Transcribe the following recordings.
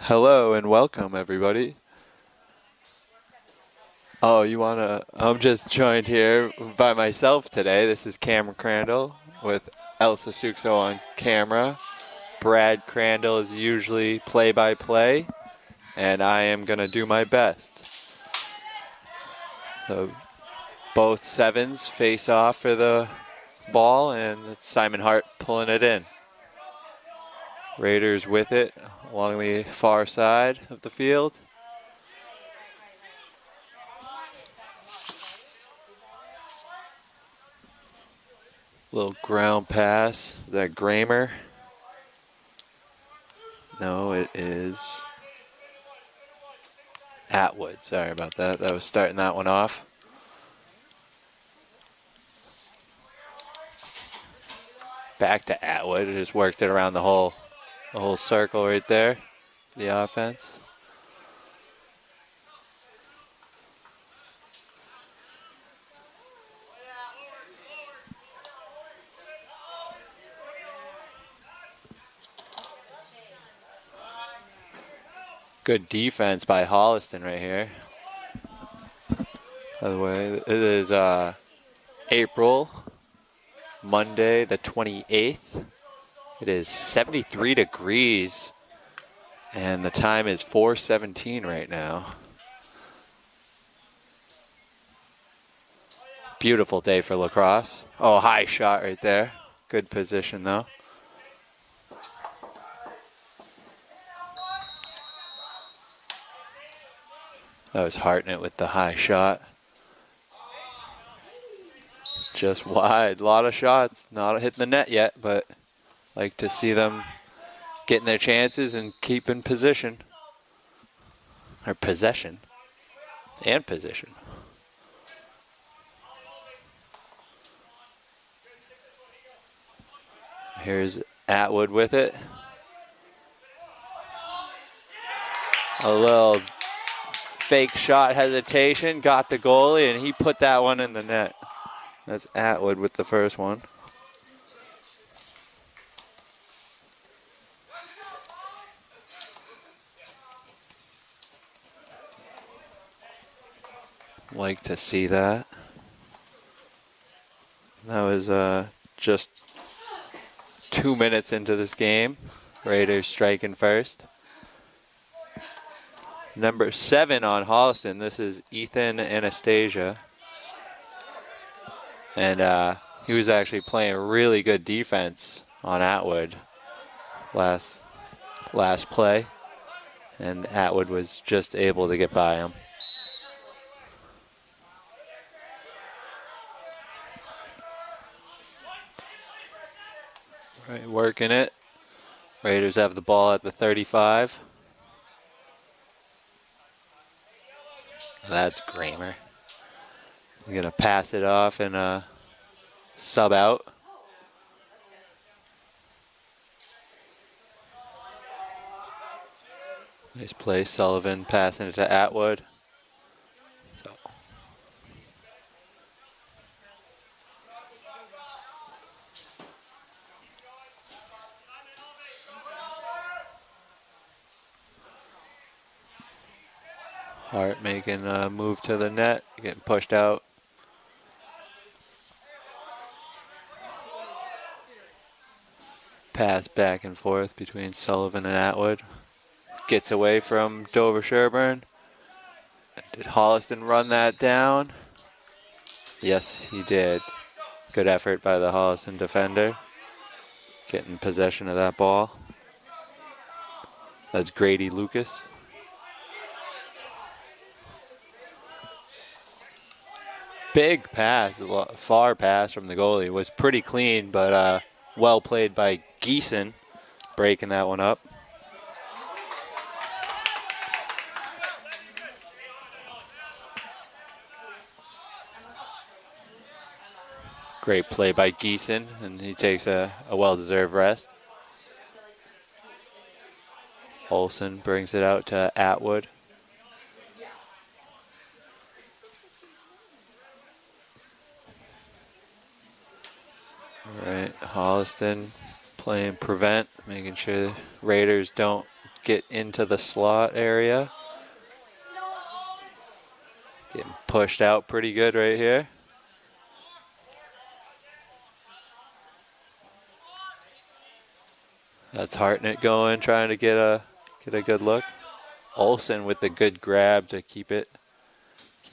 Hello and welcome, everybody. Oh, I'm just joined here by myself today. This is Cameron Crandall with Elsa Suxo on camera. Brad Crandall is usually play-by-play, and I am going to do my best. So both sevens face off for the ball, and it's Simon Hart pulling it in. Raiders with it along the far side of the field. Little ground pass. Is that Gramer? No, it is Atwood. Sorry about that. That was starting that one off. Back to Atwood. It just worked it around the whole circle right there. The offense. Good defense by Holliston right here. By the way, it is April, Monday the 28th. It is 73 degrees, and the time is 4:17 right now. Beautiful day for lacrosse. Oh, high shot right there. Good position, though. That was Hartnett with the high shot. Just wide. A lot of shots. Not hitting the net yet, but like to see them getting their chances and keeping position. Or possession. And position. Here's Atwood with it. A little fake shot hesitation. Got the goalie, and he put that one in the net. That's Atwood with the first one. Like to see that. That was just 2 minutes into this game. Raiders striking first. Number 7 on Holliston. This is Ethan Anastasia. And he was actually playing really good defense on Atwood last play. And Atwood was just able to get by him. Right, working it. Raiders have the ball at the 35. That's Gramer. He's going to pass it off and sub out. Nice play. Sullivan passing it to Atwood. So. Hart making a move to the net, getting pushed out. Pass back and forth between Sullivan and Atwood. Gets away from Dover-Sherborn. Did Holliston run that down? Yes, he did. Good effort by the Holliston defender. Getting possession of that ball. That's Grady Lucas. Big pass, far pass from the goalie. It was pretty clean, but well played by Geeson, breaking that one up. Great play by Geeson, and he takes a well-deserved rest. Olsen brings it out to Atwood. All right, Holliston playing prevent, making sure the Raiders don't get into the slot area. Getting pushed out pretty good right here. That's Hartnett going, trying to get a good look. Olsen with the good grab to keep it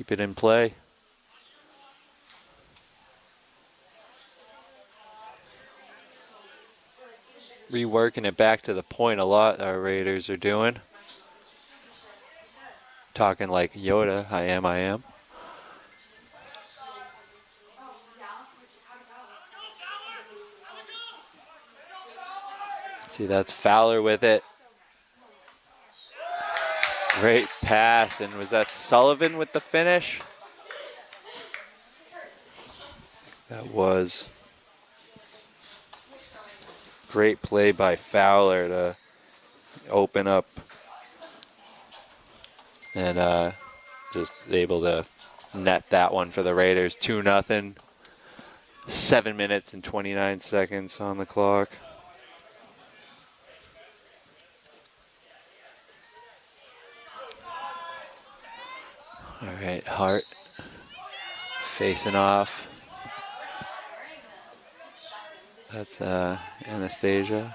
in play. Reworking it back to the point a lot, our Raiders are doing. Talking like Yoda, I am. See, that's Fowler with it. Great pass, and was that Sullivan with the finish? That was. Great play by Fowler to open up and just able to net that one for the Raiders. 2-0. 7 minutes and 29 seconds on the clock. All right, Hart facing off. That's Anastasia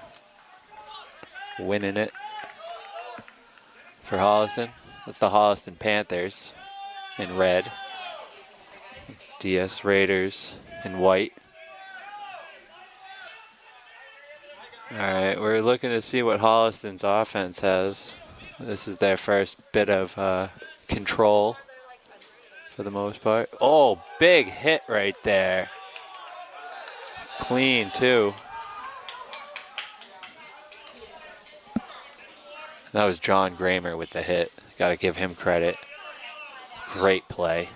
winning it for Holliston. That's the Holliston Panthers in red. DS Raiders in white. All right, we're looking to see what Holliston's offense has. This is their first bit of control for the most part. Oh, big hit right there. Clean, too. That was John Kramer with the hit. Got to give him credit. Great play.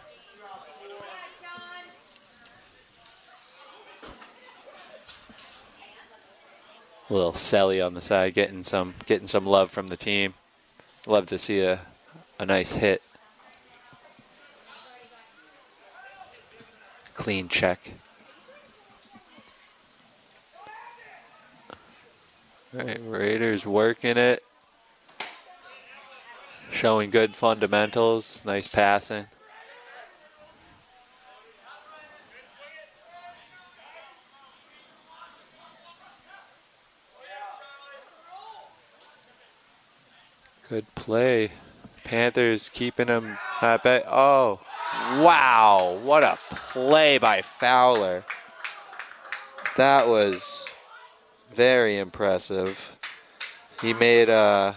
A little Selly on the side, getting some love from the team. Love to see a nice hit. Clean check. All right, Raiders working it. Showing good fundamentals. Nice passing. Good play. Panthers keeping them at bay. Oh, wow. What a play by Fowler. That was very impressive. He made the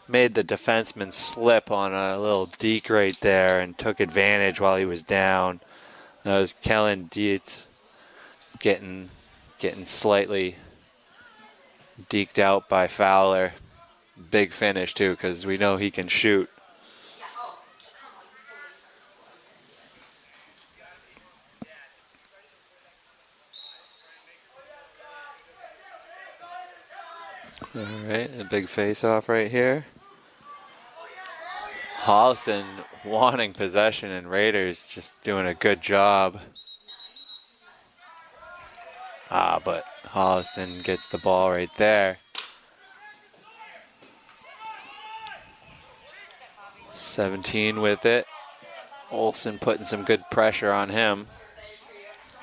defenseman slip on a little deke right there and took advantage while he was down. That was Kellen Dietz getting slightly deked out by Fowler. Big finish, too, because we know he can shoot. All right, a big face-off right here. Holliston wanting possession and Raiders just doing a good job. But Holliston gets the ball right there. 17 with it. Olsen putting some good pressure on him.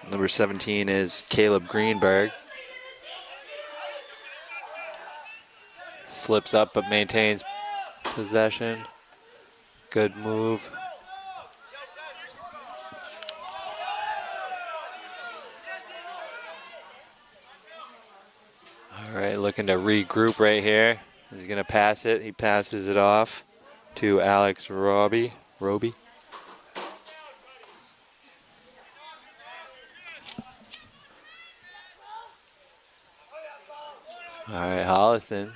Number 17 is Caleb Greenberg. Slips up but maintains possession. Good move. All right, looking to regroup right here. He's going to pass it. He passes it off to Alex Roby. All right, Holliston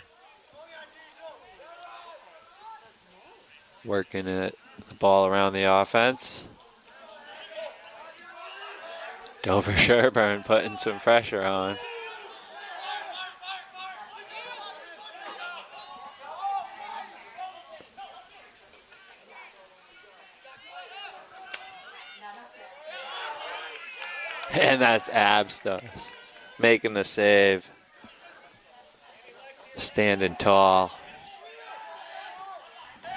working it, the ball around the offense. Dover-Sherborn putting some pressure on. And that's Abstos making the save. Standing tall.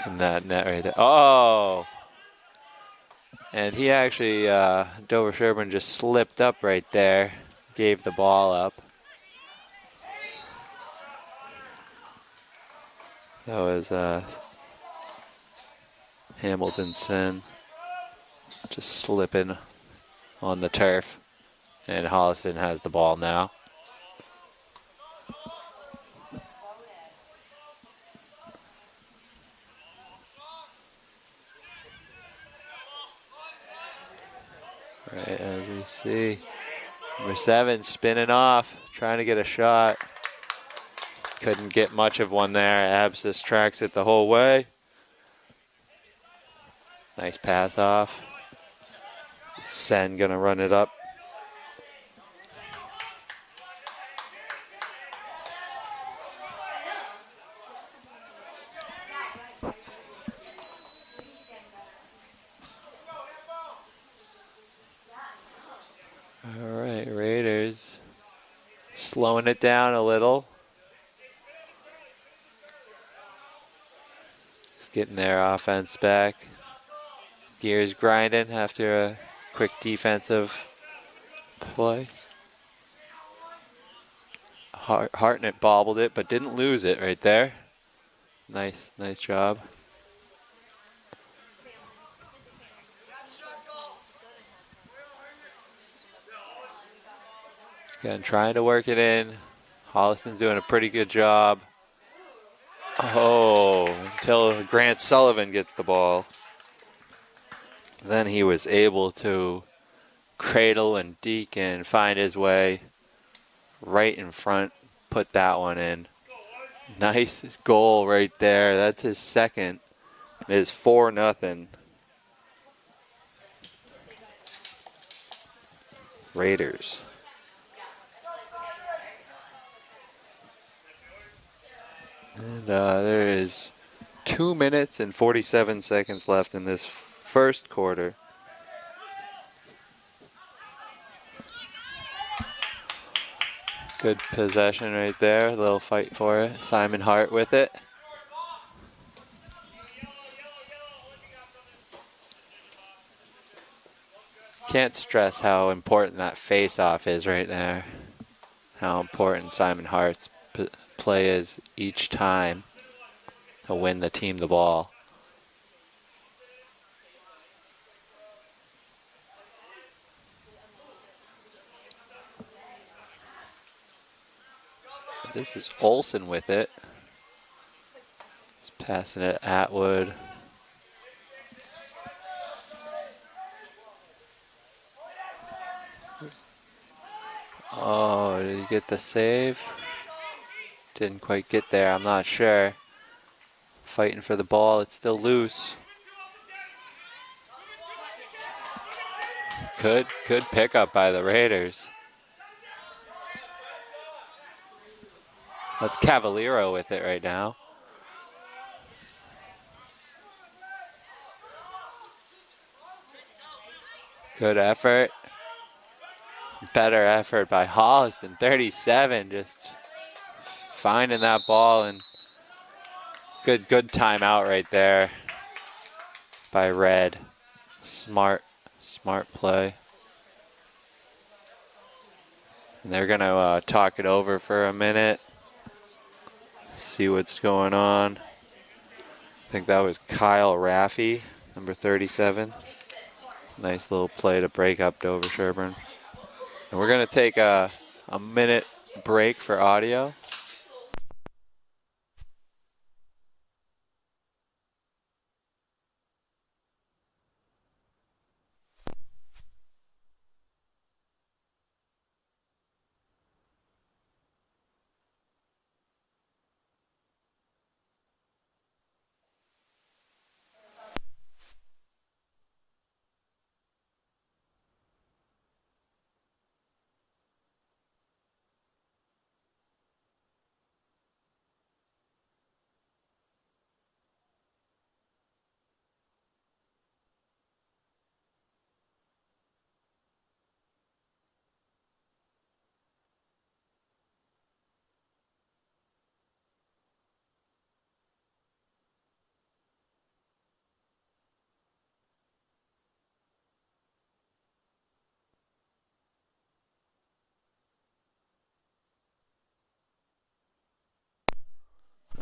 in that net right there. Oh! And he actually, Dover-Sherborn just slipped up right there, gave the ball up. That was Hamilton's sin, just slipping on the turf. And Holliston has the ball now. Right, as we see, number 7 spinning off, trying to get a shot. Couldn't get much of one there. Abscess tracks it the whole way. Nice pass off. Sen gonna run it up. All right, Raiders slowing it down a little. Just getting their offense back. Gears grinding after a quick defensive play. Hartnett bobbled it, but didn't lose it right there. Nice job. Again, trying to work it in. Holliston's doing a pretty good job. Oh, until Grant Sullivan gets the ball. Then he was able to cradle and deke and find his way right in front, put that one in. Nice goal right there. That's his second. It is 4-0. Raiders. And there is 2 minutes and 47 seconds left in this first quarter. Good possession right there. A little fight for it. Simon Hart with it. Can't stress how important that face-off is right there. How important Simon Hart's play is each time to win the team the ball. This is Olsen with it. Just passing it Atwood. Oh, did he get the save? Didn't quite get there, I'm not sure. Fighting for the ball, it's still loose. Good pickup by the Raiders. That's Cavallero with it right now. Good effort. Better effort by Holliston. 37, just finding that ball, and good timeout right there by Red. Smart play. And they're gonna talk it over for a minute. See what's going on. I think that was Kyle Raffy, number 37. Nice little play to break up Dover-Sherborn. And we're going to take a minute break for audio.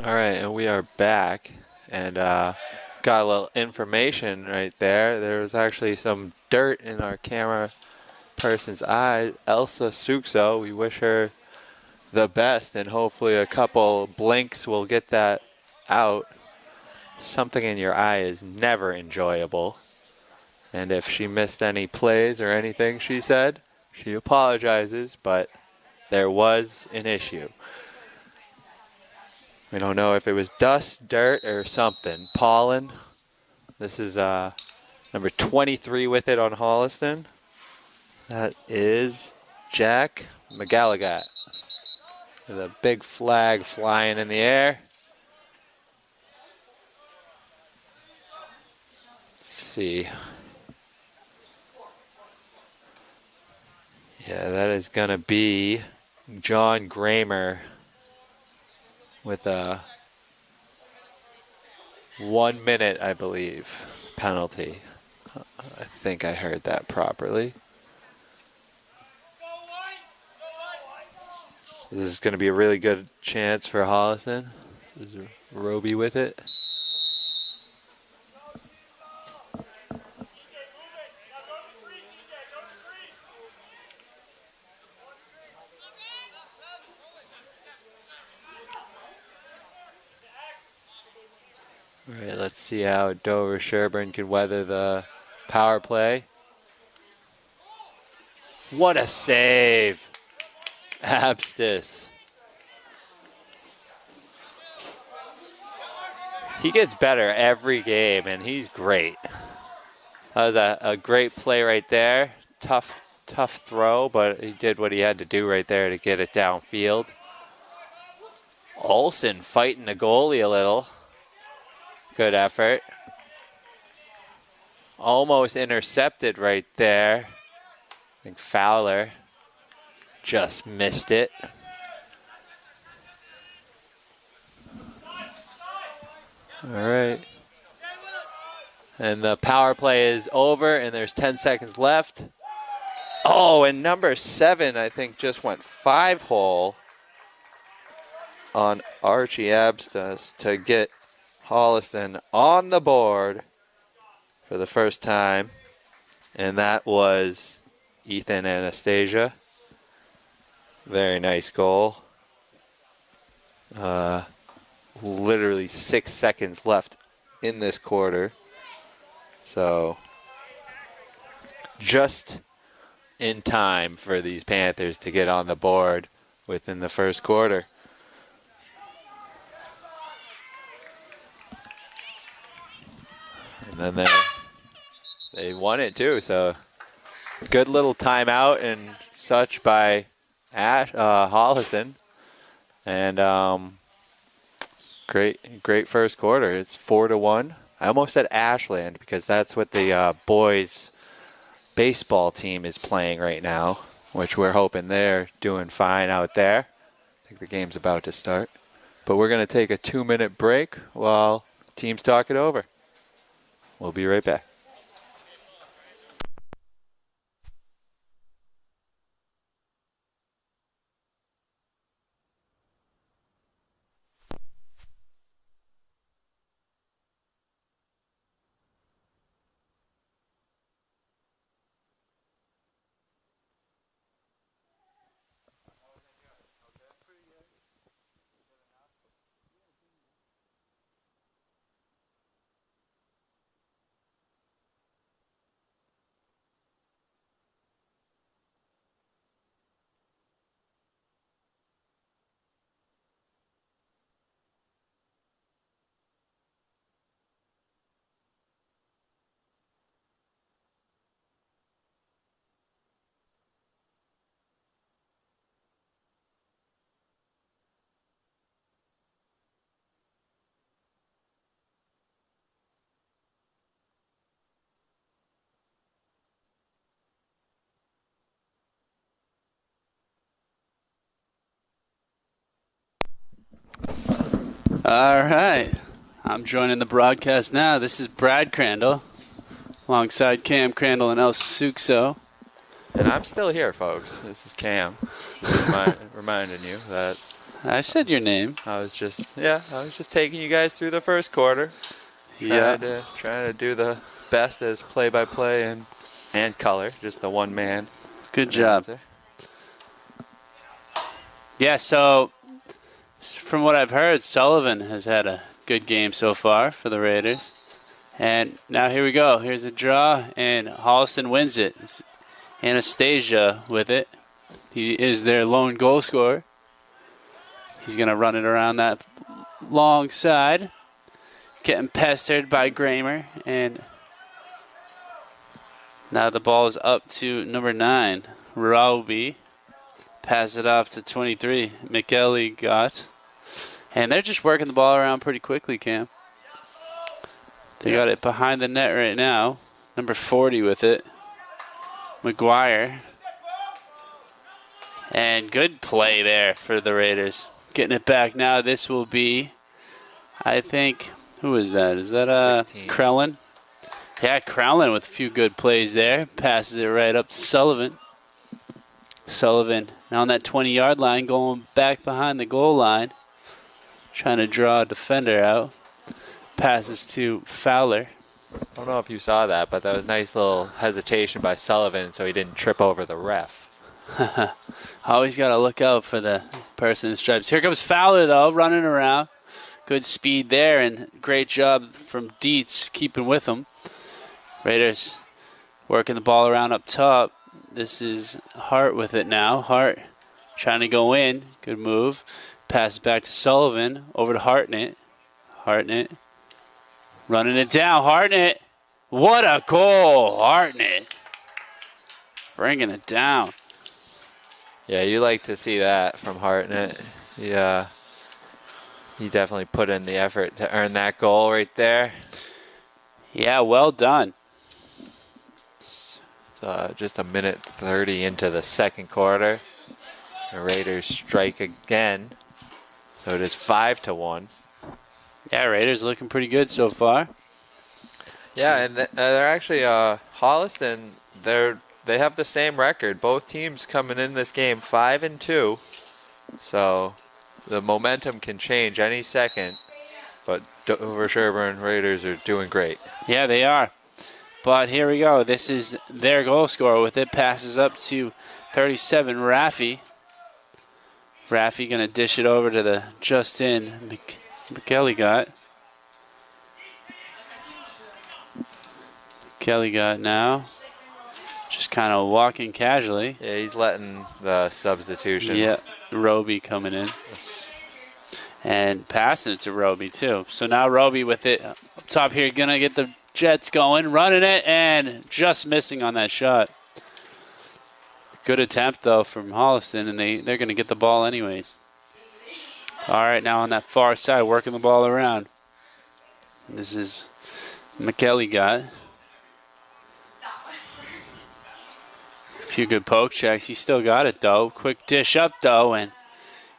All right, and we are back, and got a little information right there. There was actually some dirt in our camera person's eye. Elsa Sukso, we wish her the best, and hopefully a couple blinks will get that out. Something in your eye is never enjoyable. And if she missed any plays or anything, she said, she apologizes, but there was an issue. We don't know if it was dust, dirt, or something. Pollen. This is number 23 with it on Holliston. That is Jack McGalligat. With a big flag flying in the air. Let's see. Yeah, that is going to be John Kramer with a 1 minute, I believe, penalty. I think I heard that properly. This is going to be a really good chance for Holliston. This is Roby with it. All right, let's see how Dover-Sherborn can weather the power play. What a save! Abstis. He gets better every game, and he's great. That was a great play right there. Tough throw, but he did what he had to do right there to get it downfield. Olsen fighting the goalie a little. Good effort. Almost intercepted right there. I think Fowler just missed it. All right. And the power play is over, and there's 10 seconds left. Oh, and number 7, I think, just went 5-hole on Archie Abstus to get Holliston on the board for the first time. And that was Ethan Anastasia. Very nice goal. Literally 6 seconds left in this quarter. So just in time for these Panthers to get on the board within the first quarter. And then they won it too. So good little timeout and such by Holliston. And great first quarter. It's 4-1. I almost said Ashland because that's what the boys baseball team is playing right now, which we're hoping they're doing fine out there. I think the game's about to start. But we're going to take a 2-minute break while teams talk it over. We'll be right back. All right. I'm joining the broadcast now. This is Brad Crandall alongside Cam Crandall and Elsa Sukso. And I'm still here, folks. This is Cam. Reminding you that I said your name. I was just taking you guys through the first quarter. Yeah. Trying to do the best as play-by-play and color, just the one man. Good job. Yeah, so from what I've heard, Sullivan has had a good game so far for the Raiders. And now here we go. Here's a draw, and Holliston wins it. It's Anastasia with it. He is their lone goal scorer. He's going to run it around that long side. Getting pestered by Gramer. And now the ball is up to number 9, Raubi. Pass it off to 23, McKelly got. And they're just working the ball around pretty quickly, Cam. They got it behind the net right now. Number 40 with it. McGuire. And good play there for the Raiders. Getting it back now. This will be, I think, who is that? Is that Krellin? Yeah, Krellin with a few good plays there. Passes it right up to Sullivan. Sullivan now on that 20-yard line, going back behind the goal line. Trying to draw a defender out. Passes to Fowler. I don't know if you saw that, but that was a nice little hesitation by Sullivan so he didn't trip over the ref. Always got to look out for the person in stripes. Here comes Fowler, though, running around. Good speed there, and great job from Dietz keeping with him. Raiders working the ball around up top. This is Hart with it now. Hart trying to go in. Good move. Pass it back to Sullivan. Over to Hartnett. Hartnett. Running it down. Hartnett. What a goal. Hartnett. Bringing it down. Yeah, you like to see that from Hartnett. Yeah. He definitely put in the effort to earn that goal right there. Yeah, well done. It's just a minute 30 into the second quarter. The Raiders strike again. So it is 5-1. Yeah, Raiders looking pretty good so far. Yeah, and they're actually Holliston. They have the same record. Both teams coming in this game 5-2. So the momentum can change any second. But Dover-Sherborn Raiders are doing great. Yeah, they are. But here we go. This is their goal scorer with it. Passes up to 37, Raffi. Raffi going to dish it over to the just-in McKelly got. Kelly got now. Just kind of walking casually. Yeah, he's letting the substitution. Yeah, Roby coming in. And passing it to Roby, too. So now Roby with it up top here. Going to get the Jets going. Running it and just missing on that shot. Good attempt, though, from Holliston, and they're going to get the ball anyways. All right, now on that far side, working the ball around. This is McKelly got. A few good poke checks. He still got it, though. Quick dish up, though, and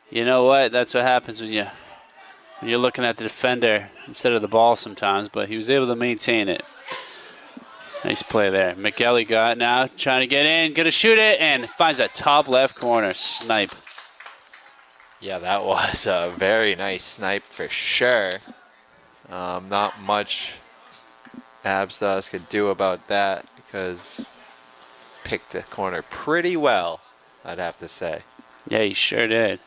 you know what? That's what happens when you're looking at the defender instead of the ball sometimes, but he was able to maintain it. Nice play there. McKelly got now, trying to get in, going to shoot it, and finds that top left corner. Snipe. Yeah, that was a very nice snipe for sure. Not much Abstos could do about that because picked the corner pretty well, I'd have to say. Yeah, he sure did.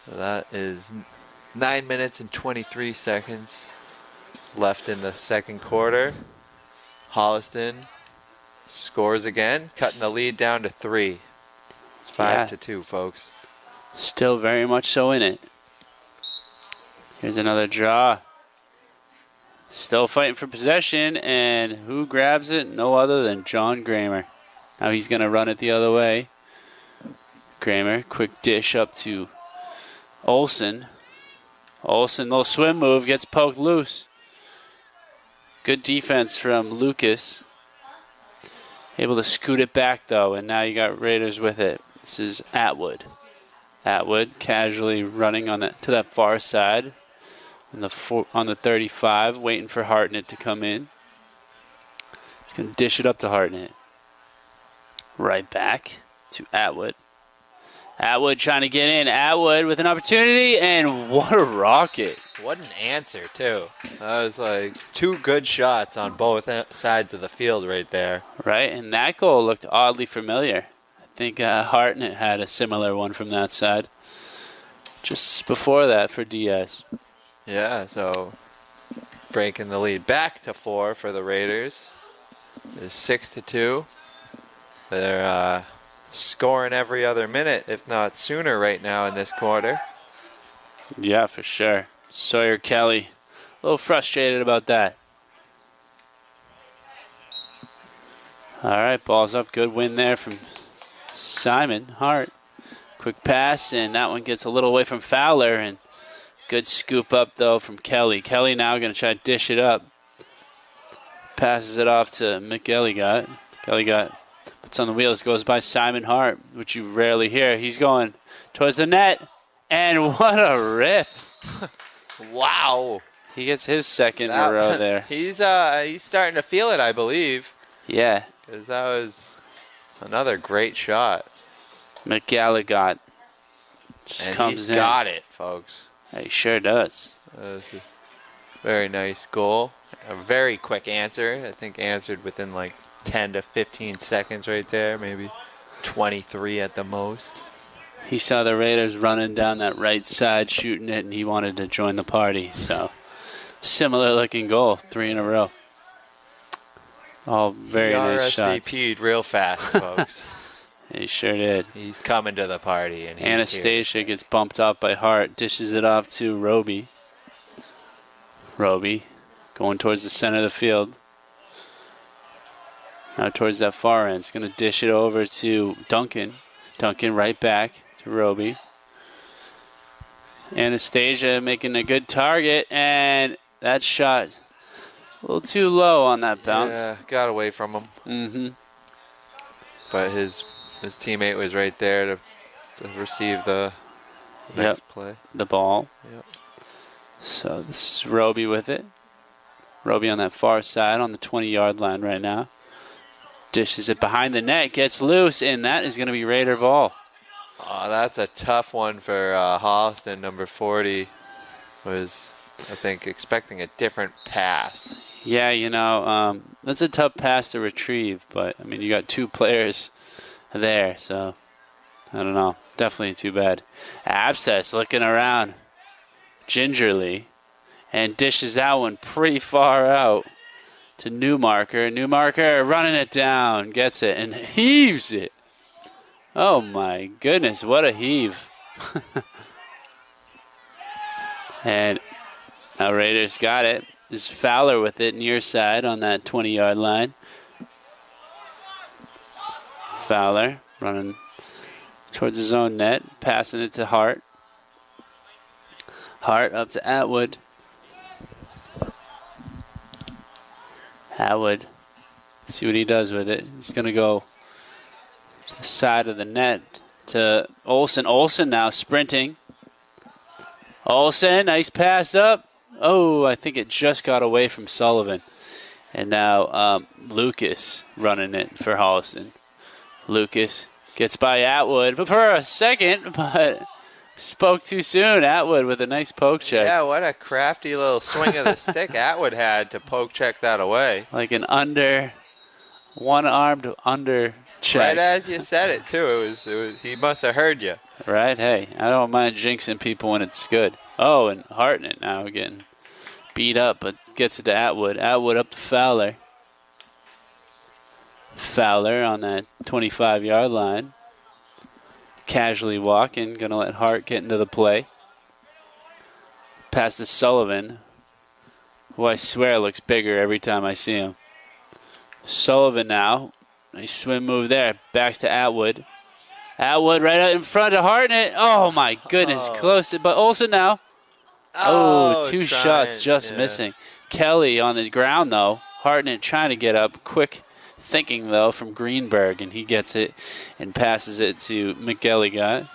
So that is 9 minutes and 23 seconds left in the second quarter. Holliston scores again, cutting the lead down to 3. It's 5-2, folks. Still very much so in it. Here's another draw. Still fighting for possession, and who grabs it? No other than John Gramer. Now he's going to run it the other way. Gramer, quick dish up to Olsen. Olsen, little swim move, gets poked loose. Good defense from Lucas. Able to scoot it back, though, and now you got Raiders with it. This is Atwood. Atwood casually running on to that far side on the 35, waiting for Hartnett to come in. He's going to dish it up to Hartnett. Right back to Atwood. Atwood trying to get in. Atwood with an opportunity, and what a rocket. What an answer, too. That was like 2 good shots on both sides of the field right there. Right, and that goal looked oddly familiar. I think Hartnett had a similar one from that side. Just before that for Diaz. Yeah, so breaking the lead back to 4 for the Raiders. It's 6-2. They're scoring every other minute, if not sooner right now in this quarter. Yeah, for sure. Sawyer Kelly, a little frustrated about that. All right, ball's up. Good win there from Simon Hart. Quick pass, and that one gets a little away from Fowler, and good scoop up, though, from Kelly. Kelly now going to try to dish it up. Passes it off to McElligott. Kelly puts on the wheels, goes by Simon Hart, which you rarely hear. He's going towards the net, and what a rip. Wow. He gets his second in a row there. He's starting to feel it, I believe. Yeah. Because that was another great shot. McElligott just comes he's in. Got it, folks. He sure does. That was just very nice goal. A very quick answer. I think answered within like 10 to 15 seconds right there. Maybe 23 at the most. He saw the Raiders running down that right side, shooting it, and he wanted to join the party. So, similar looking goal, 3 in a row. All very nice shots. RSVP'd real fast, folks. He sure did. He's coming to the party. And Anastasia gets bumped off by Hart, dishes it off to Roby. Roby going towards the center of the field. Now towards that far end. He's going to dish it over to Duncan. Duncan right back to Roby. Anastasia making a good target, and that shot a little too low on that bounce. Yeah, got away from him. Mm-hmm. But his teammate was right there to receive the next play. The ball. Yep. So this is Roby with it. Roby on that far side on the 20-yard line right now. Dishes it behind the net, gets loose, and that is going to be Raider ball. Oh, that's a tough one for Holliston. Number 40 was, I think, expecting a different pass. Yeah, that's a tough pass to retrieve, but, I mean, you got 2 players there, so I don't know. Definitely too bad. Abscess looking around gingerly and dishes that one pretty far out to Newmarker. Newmarker running it down, gets it, and heaves it. Oh, my goodness, what a heave. And now Raiders got it. This is Fowler with it near side on that 20-yard line. Fowler running towards his own net, passing it to Hart. Hart up to Atwood. Atwood, see what he does with it. He's going to go to the side of the net to Olsen. Olsen now sprinting. Olsen, nice pass up. Oh, I think it just got away from Sullivan. And now Lucas running it for Holliston. Lucas gets by Atwood for a second, but spoke too soon. Atwood with a nice poke check. Yeah, what a crafty little swing of the stick Atwood had to poke check that away. Like an one-armed under check. Right as you said it, too. It was he must have heard you. Right? Hey, I don't mind jinxing people when it's good. Oh, and Hartnett now getting beat up, but gets it to Atwood. Atwood up to Fowler. Fowler on that 25-yard line. Casually walking, going to let Hart get into the play. Pass to Sullivan, who I swear looks bigger every time I see him. Sullivan now. Nice swim move there. Back to Atwood. Atwood right out in front of Hartnett. Oh, my goodness. Close. But Olsen now. Oh, 2 shots just missing. Kelly on the ground, though. Hartnett trying to get up. Quick thinking, though, from Greenberg, and he gets it and passes it to McElligott.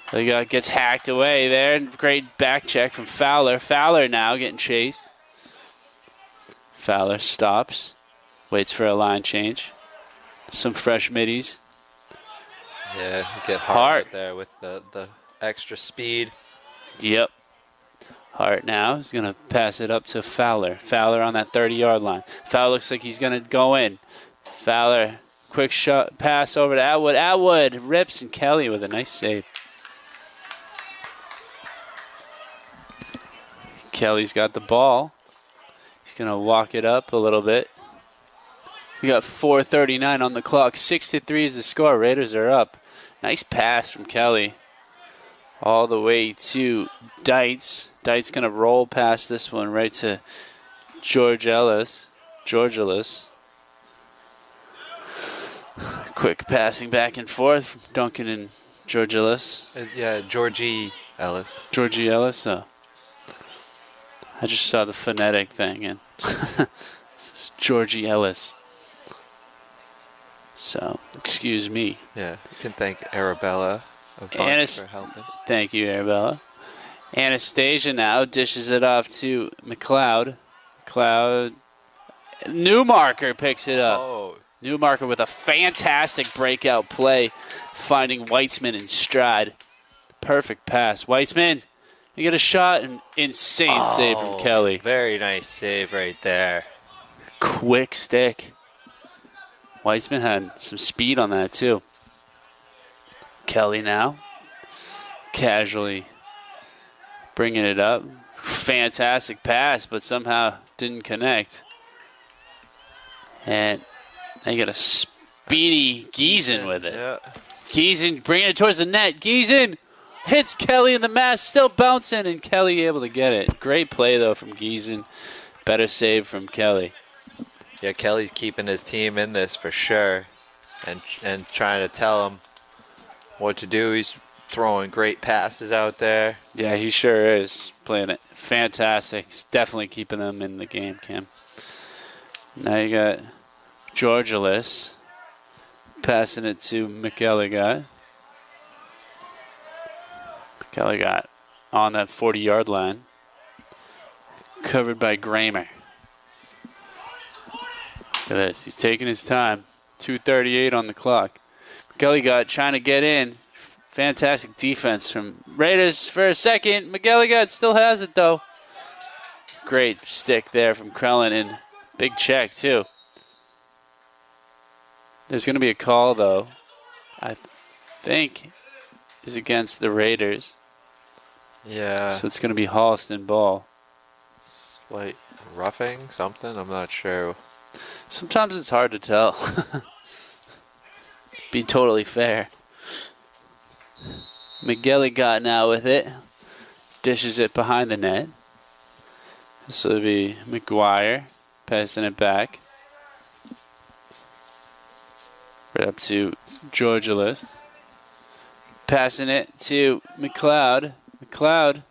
McElligott gets hacked away there. Great back check from Fowler. Fowler now getting chased. Fowler stops. Waits for a line change. Some fresh middies. Yeah, get Hart. Hart there with the extra speed. Yep. Hart now is going to pass it up to Fowler. Fowler on that 30-yard line. Fowler looks like he's going to go in. Fowler, quick shot pass over to Atwood. Atwood rips, and Kelly with a nice save. Kelly's got the ball. He's going to walk it up a little bit. We got 4:39 on the clock. 6-3 is the score. Raiders are up. Nice pass from Kelly. All the way to Dietz. Dietz going to roll past this one right to George Ellis. Quick passing back and forth from Duncan and George Ellis. Yeah, Georgie Ellis. Georgie Ellis. Oh. I just saw the phonetic thing, and this is Georgie Ellis. So, excuse me. Yeah, you can thank Arabella a bunch for helping. Thank you, Arabella. Anastasia now dishes it off to McLeod. Newmarker picks it up. Oh. Newmarker with a fantastic breakout play, finding Weitzman in stride. Perfect pass. Weitzman, you get a shot, and insane save from Kelly. Very nice save right there. Quick stick. Weitzman had some speed on that, too. Kelly now, casually bringing it up. Fantastic pass, but somehow didn't connect. And they got a speedy Giesen with it. Yeah. Giesen bringing it towards the net. Giesen hits Kelly in the mask, still bouncing, and Kelly able to get it. Great play, though, from Giesen. Better save from Kelly. Yeah, Kelly's keeping his team in this for sure, and trying to tell him what to do. He's throwing great passes out there. Yeah, he sure is playing it fantastic. He's definitely keeping them in the game, Cam. Now you got Georgilis passing it to McElligott. McElligott on that 40-yard line, covered by Gramer. Look at this. He's taking his time. 2:38 on the clock. McElligott trying to get in. Fantastic defense from Raiders for a second. McElligott still has it, though. Great stick there from Krellin, and big check, too. There's going to be a call, though. I think is against the Raiders. Yeah. So it's going to be Holliston ball. Slight roughing, something? I'm not sure. Sometimes it's hard to tell. Be totally fair. McElligott now with it. Dishes it behind the net. This will be McGuire passing it back. Right up to Georgilis. Passing it to McLeod. McLeod.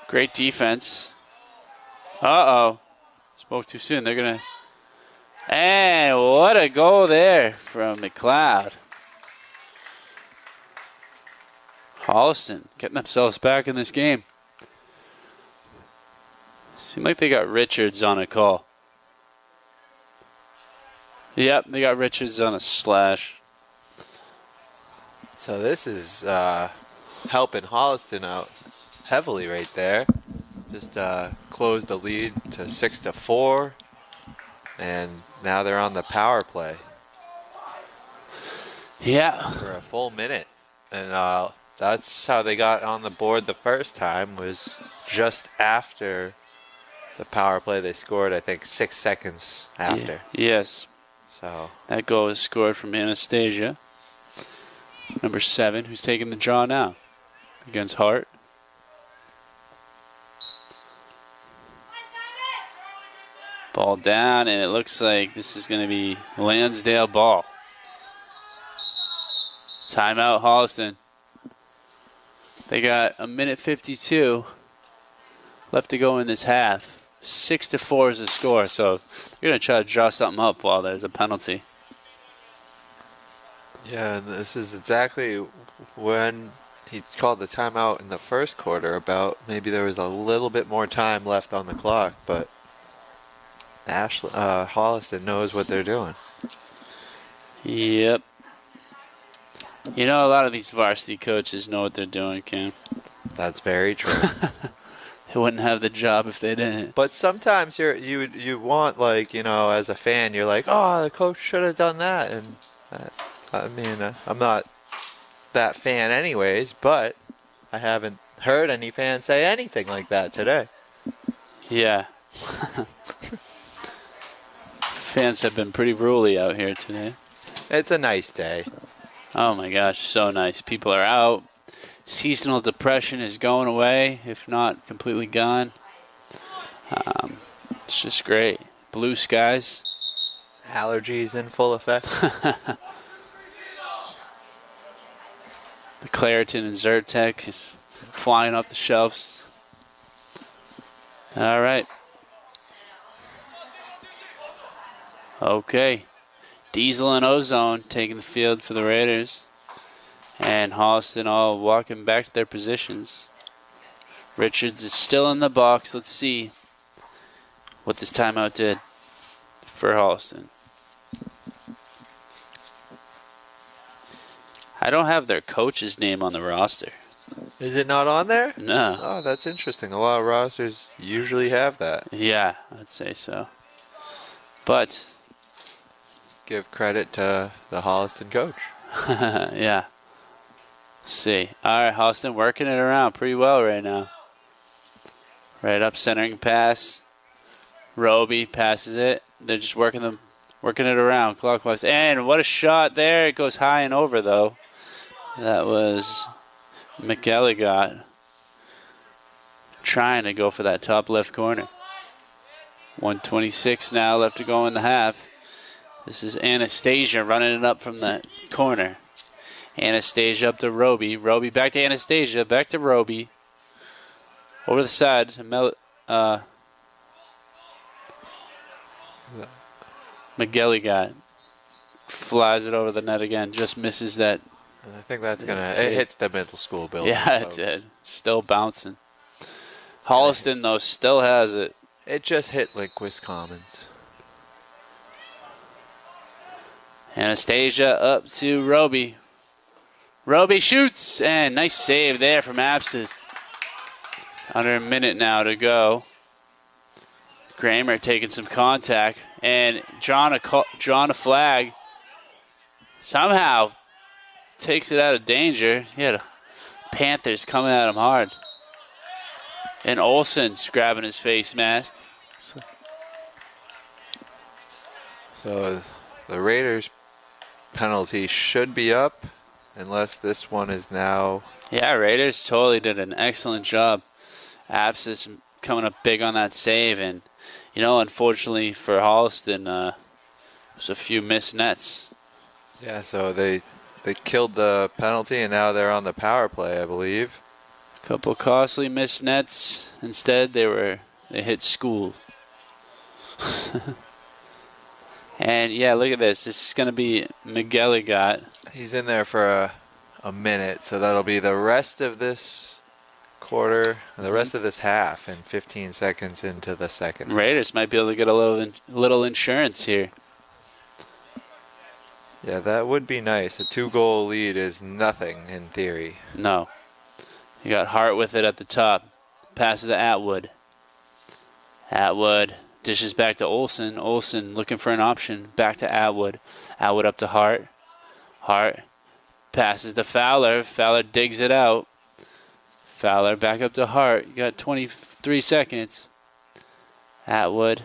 Great defense. Uh-oh. Spoke too soon. They're going to... And what a goal there from McLeod. Holliston getting themselves back in this game. Seemed like they got Richards on a call. Yep, they got Richards on a slash. So this is helping Holliston out heavily right there. Just closed the lead to 6-4, and now they're on the power play. Yeah. For a full minute, and that's how they got on the board the first time, was just after the power play. They scored, I think, 6 seconds after. Yes. So that goal is scored from Anastasia, number 7, who's taking the draw now against Hart. Ball down, and it looks like this is going to be Lansdale ball. Timeout, Holliston. They got a minute 52 left to go in this half. 6-4 is the score, so you're going to try to draw something up while there's a penalty. yeah, and this is exactly when he called the timeout in the first quarter, about maybe there was a little bit more time left on the clock, but Holliston knows what they're doing. Yep. You know, a lot of these varsity coaches know what they're doing, Cam. That's very true. They wouldn't have the job if they didn't. But sometimes you want, like, as a fan, you're like, oh, the coach should have done that. And I mean, I'm not that fan anyways, but I haven't heard any fans say anything like that today. Yeah. Fans have been pretty ruly out here today. It's a nice day. Oh my gosh, so nice. People are out. Seasonal depression is going away, if not completely gone. It's just great. Blue skies. Allergies in full effect. The Claritin and Zyrtec is flying off the shelves. All right. Okay. Diesel and Ozone taking the field for the Raiders. And Holliston all walking back to their positions. Richards is still in the box. Let's see what this timeout did for Holliston. I don't have their coach's name on the roster. Is it not on there? No. Oh, that's interesting. A lot of rosters usually have that. Yeah, I'd say so. But Give credit to the Holliston coach. yeah. Let's see. All right, Holliston working it around pretty well right now. Right up centering pass. Roby passes it. They're just working it around clockwise. And what a shot there. It goes high and over, though. That was McElligott trying to go for that top left corner. 1:26 now left to go in the half. This is Anastasia running it up from the corner. Anastasia up to Roby. Roby back to Anastasia. Back to Roby. Over the side. McElligott flies it over the net again. Just misses that. I think that's it hits the middle school building. Yeah, it did. Still bouncing. Holliston, though, still has it. It just hit Linquist Commons. Anastasia up to Roby. Roby shoots, and nice save there from Abscess. Under a minute now to go. Kramer taking some contact, and drawn a flag. Somehow takes it out of danger. He had Panthers coming at him hard. And Olsen's grabbing his face mask. So the Raiders penalty should be up unless this one is now. Yeah, Raiders totally did an excellent job. Abscess coming up big on that save. And, unfortunately for Holliston, there's a few missed nets. Yeah, so they killed the penalty, and now they're on the power play, I believe. A couple costly missed nets. Instead, they hit school. And, yeah, look at this. This is going to be McElligott. He's in there for a minute, so that'll be the rest of this quarter, the rest of this half, and 15 seconds into the second. Raiders might be able to get a little insurance here. Yeah, that would be nice. A 2-goal lead is nothing in theory. No. You got Hart with it at the top. Passes to Atwood. Atwood dishes back to Olsen. Olsen looking for an option. Back to Atwood. Atwood up to Hart. Hart passes to Fowler. Fowler digs it out. Fowler back up to Hart. You got 23 seconds. Atwood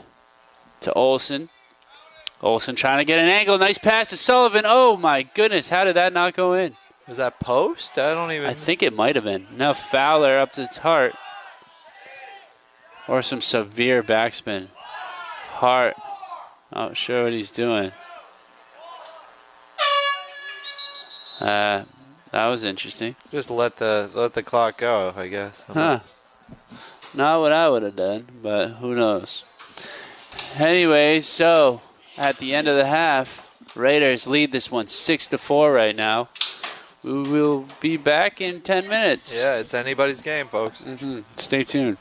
to Olsen. Olsen trying to get an angle. Nice pass to Sullivan. Oh, my goodness. How did that not go in? Was that post? I think it might have been. Now Fowler up to Hart. Or some severe backspin. Hart. Not sure what he's doing. That was interesting. Just let the clock go, I guess. Huh. Not what I would have done, but who knows. Anyway, so at the end of the half, Raiders lead this one 6-4 right now. We will be back in 10 minutes. Yeah, it's anybody's game, folks. Mm-hmm. Stay tuned.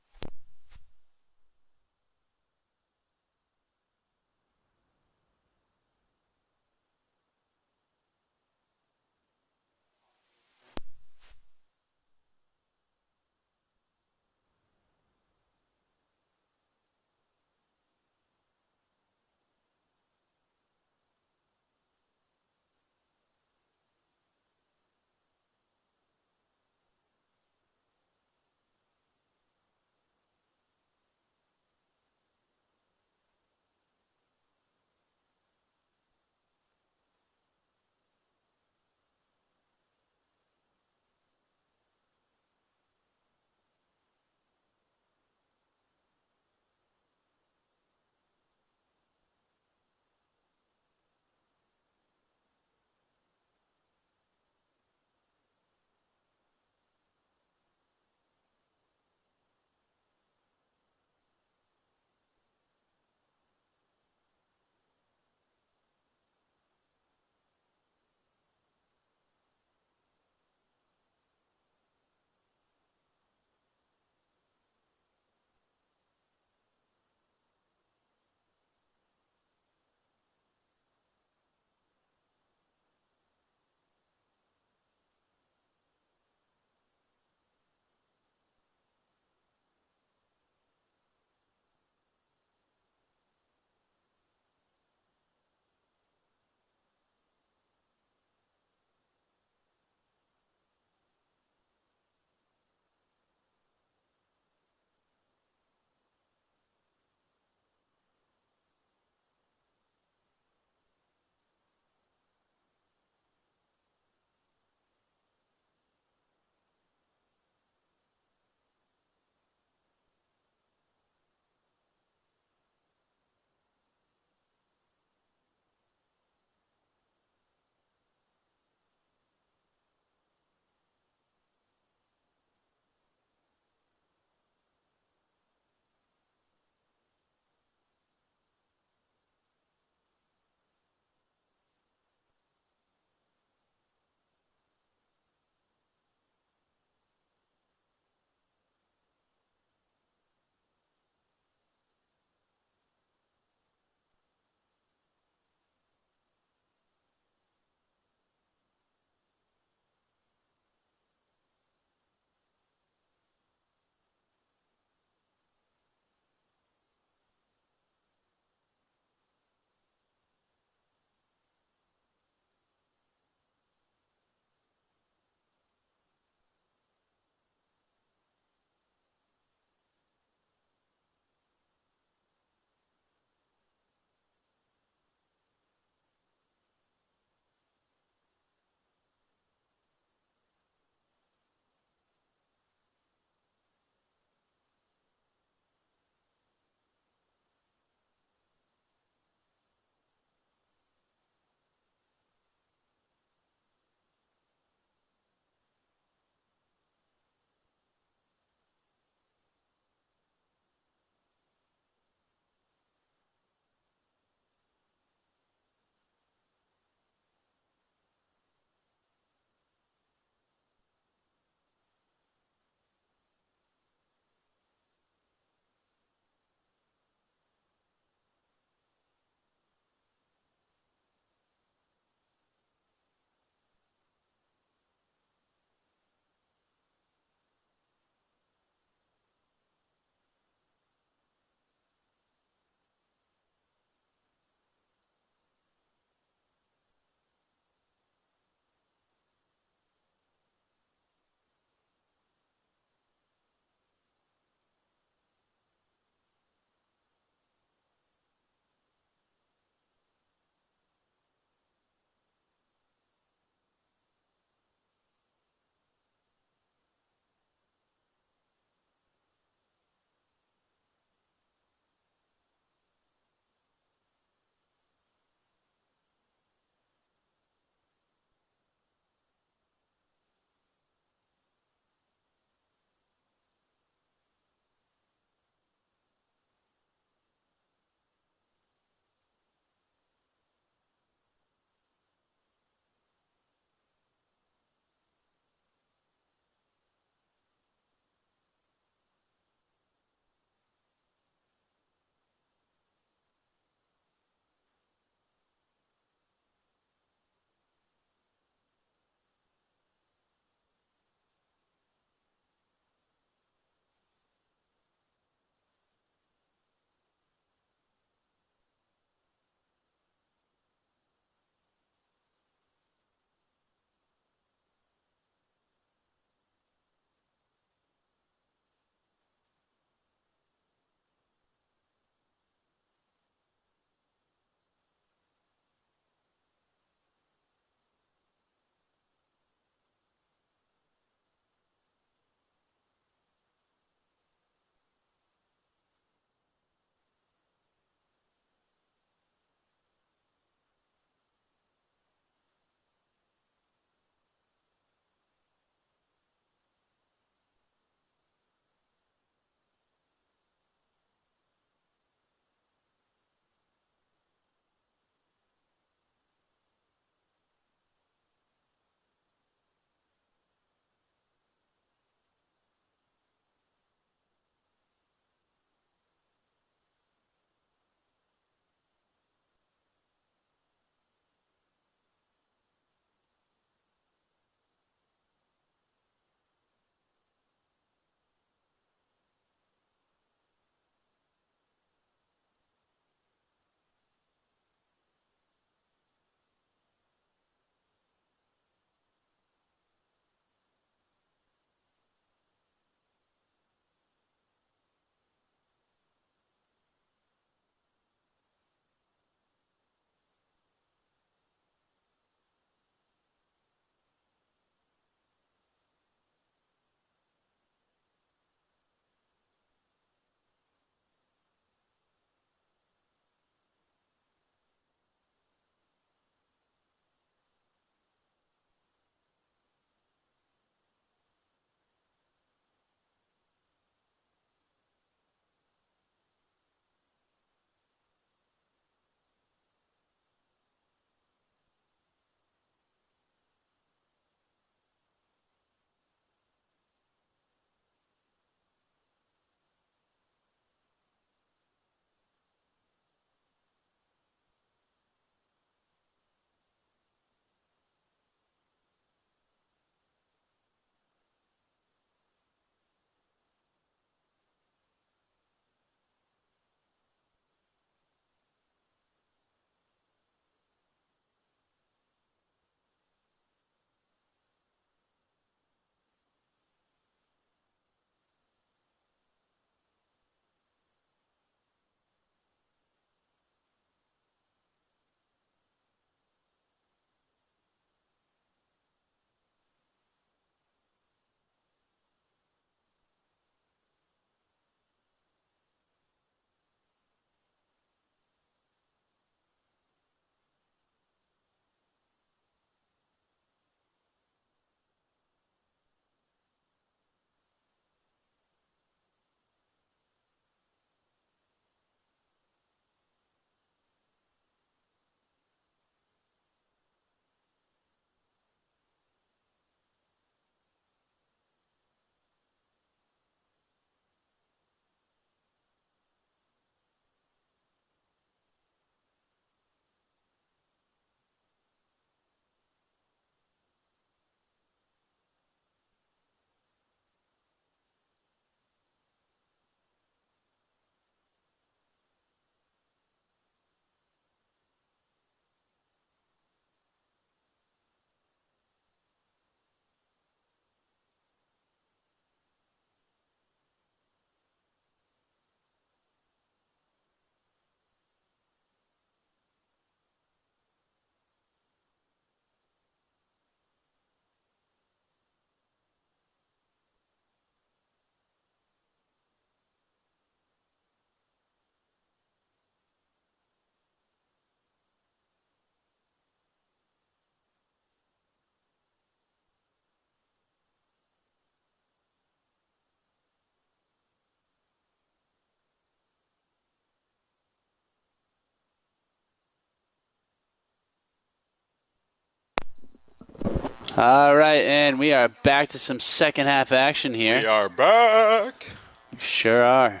All right, and we are back to some second half action here. We are back. Sure are.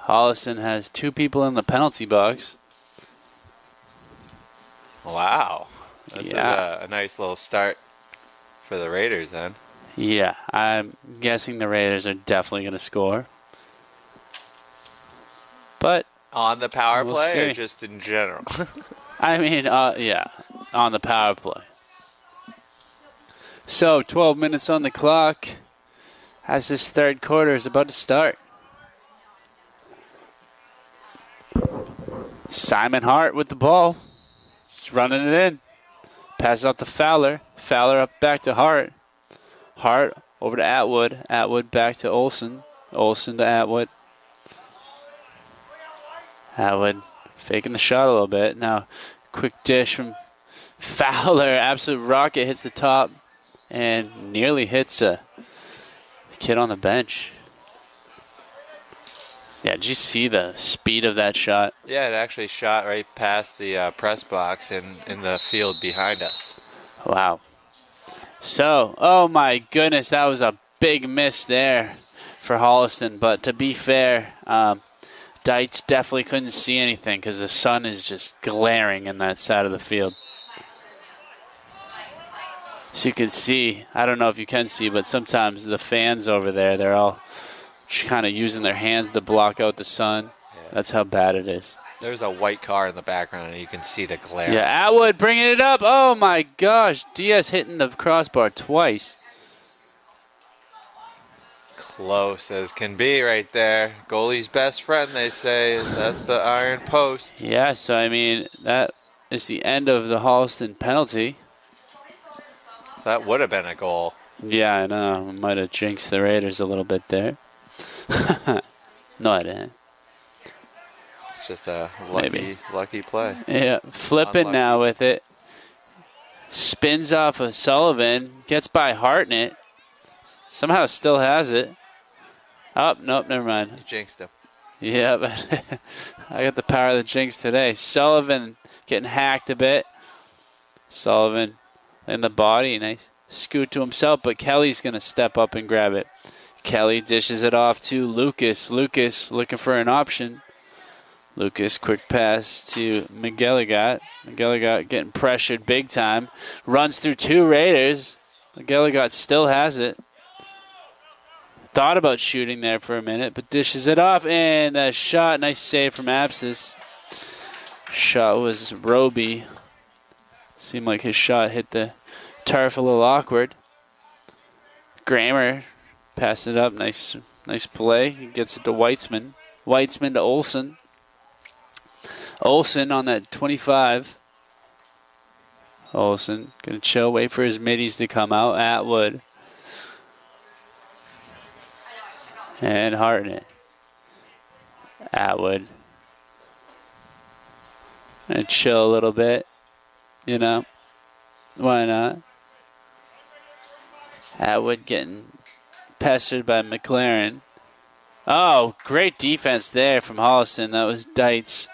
Holliston has 2 people in the penalty box. Wow. This is Yeah. a nice little start for the Raiders then. Yeah, I'm guessing the Raiders are definitely going to score. But On the power We'll play see. or just in general? I mean, yeah, on the power play. So 12 minutes on the clock as this third quarter is about to start. Simon Hart with the ball. He's running it in. Passes out to Fowler. Fowler up back to Hart. Hart over to Atwood. Atwood back to Olsen. Olsen to Atwood. Atwood faking the shot a little bit. Now, quick dish from Fowler. Absolute rocket hits the top and nearly hits a kid on the bench. Yeah, did you see the speed of that shot? Yeah, it actually shot right past the press box in the field behind us. Wow. So, oh my goodness, that was a big miss there for Holliston. But to be fair, Dietz definitely couldn't see anything because the sun is just glaring in that side of the field. So you can see, I don't know if you can see, but sometimes the fans over there, they're all kind of using their hands to block out the sun. Yeah. That's how bad it is. There's a white car in the background, and you can see the glare. Yeah, Atwood bringing it up. Oh, my gosh. Diaz hitting the crossbar twice. Close as can be right there. Goalie's best friend, they say. That's the iron post. Yeah, so, I mean, that is the end of the Holliston penalty. That would have been a goal. Yeah, I know. Might have jinxed the Raiders a little bit there. No, I didn't. It's just a Maybe. lucky play. Yeah, flipping Unlucky. now with it. Spins off of Sullivan. Gets by Hartnett. Somehow still has it. Oh, nope, never mind. You jinxed him. Yeah, but I got the power of the jinx today. Sullivan getting hacked a bit. Sullivan in the body. Nice scoot to himself, but Kelly's going to step up and grab it. Kelly dishes it off to Lucas. Lucas looking for an option. Lucas, quick pass to McGilligot. McGilligot getting pressured big time. Runs through 2 Raiders. McGilligot still has it. Thought about shooting there for a minute, but dishes it off. And a shot. Nice save from Apsis. Shot was Roby. Seemed like his shot hit the turf a little awkward. Grammer passed it up. Nice play. He gets it to Weitzman. Weitzman to Olsen. Olsen on that 25. Olsen going to chill, wait for his middies to come out. Atwood. And Hartnett. Atwood. And chill a little bit. You know. Why not? Atwood getting pestered by McLaren. Oh, great defense there from Holliston. That was Dietz.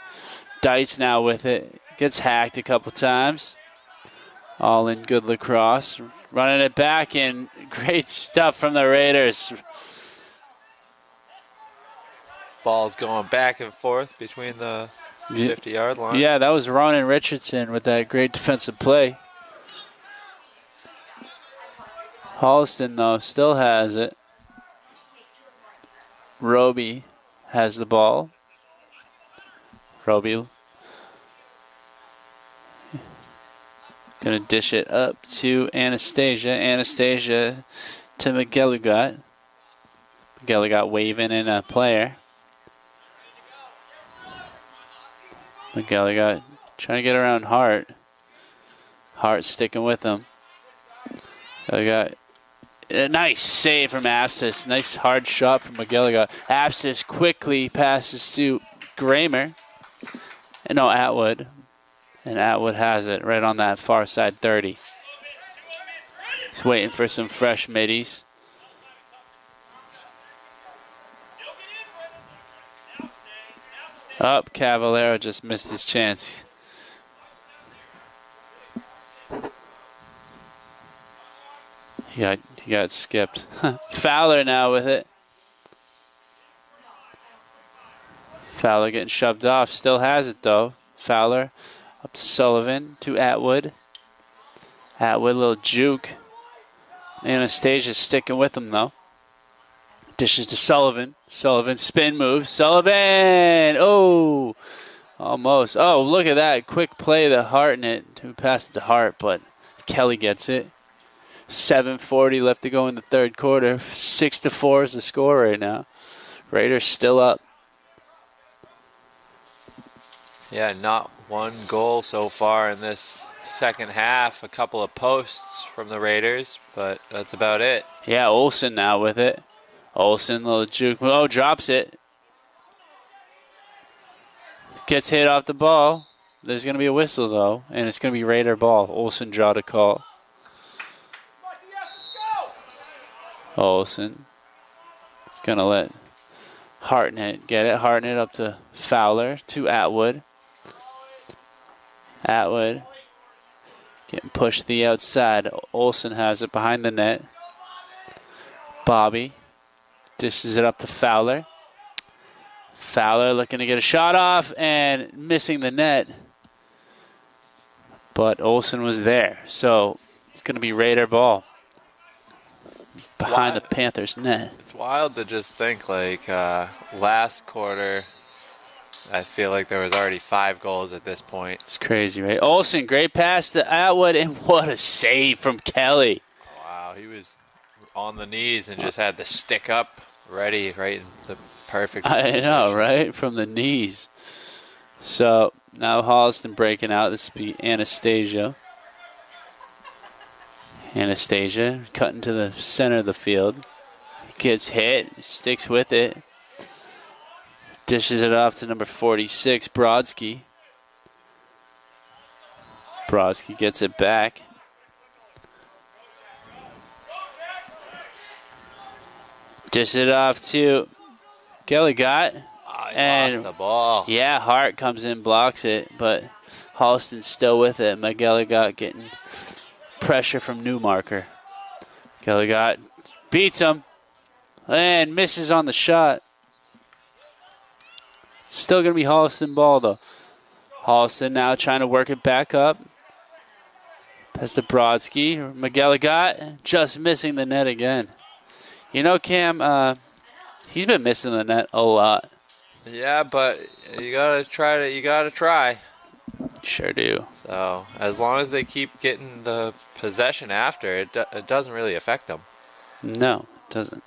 Dietz now with it. Gets hacked a couple times. All in good lacrosse. Running it back, and great stuff from the Raiders. Ball's going back and forth between the 50-yard line. Yeah, that was Ronan Richardson with that great defensive play. Holliston, though, still has it. Roby has the ball. Roby going to dish it up to Anastasia. Anastasia to McGilligot. McGilligot waving in a player. McGilligot trying to get around Hart. Hart sticking with him. McGilligot. A nice save from Apsis. Nice hard shot from McGilligot. Apsis quickly passes to Gramer. No, Atwood. And Atwood has it right on that far side 30. He's waiting for some fresh middies. Up, Cavallero just missed his chance. He got skipped. Fowler now with it. Fowler getting shoved off. Still has it, though. Fowler up to Sullivan to Atwood. Atwood, little juke. Anastasia's sticking with him, though. Dishes to Sullivan. Sullivan spin move. Sullivan! Oh! Almost. Oh, look at that. Quick play to Hartnett, who passed it to Hart, but Kelly gets it. 7:40 left to go in the third quarter. 6-4 is the score right now. Raiders still up. Yeah, not one goal so far in this second half. A couple of posts from the Raiders, but that's about it. Yeah, Olsen now with it. Olsen, little juke. Oh, drops it. Gets hit off the ball. There's going to be a whistle, though, and it's going to be Raider ball. Olsen draw to call. Olsen is going to let Hartnett get it. Hartnett up to Fowler to Atwood. Atwood getting pushed to the outside. Olsen has it behind the net. Bobby dishes it up to Fowler. Fowler looking to get a shot off and missing the net. But Olsen was there. So it's going to be Raider ball behind the Panthers' net. It's wild to just think, like, last quarter, I feel like there was already 5 goals at this point. It's crazy, right? Olsen, great pass to Atwood, and what a save from Kelly. Wow, he was on the knees and just had the stick up ready, right in the perfect I know, right? From the knees. So now Holliston breaking out. This will be Anastasia. Anastasia cutting to the center of the field. Gets hit, sticks with it. Dishes it off to number 46, Brodsky. Brodsky gets it back. Dishes it off to Kelly got. Oh, he and lost the ball. Yeah, Hart comes in, blocks it, but Holliston's still with it. McGilligot getting pressure from Newmarker. McGilligot beats him and misses on the shot. Still going to be Holliston ball, though. Holliston now trying to work it back up. Pass to Brodsky. McGilligot just missing the net again. You know, Cam, he's been missing the net a lot. Yeah, but you gotta try. Sure do. So as long as they keep getting the possession after, it doesn't really affect them. No, it doesn't.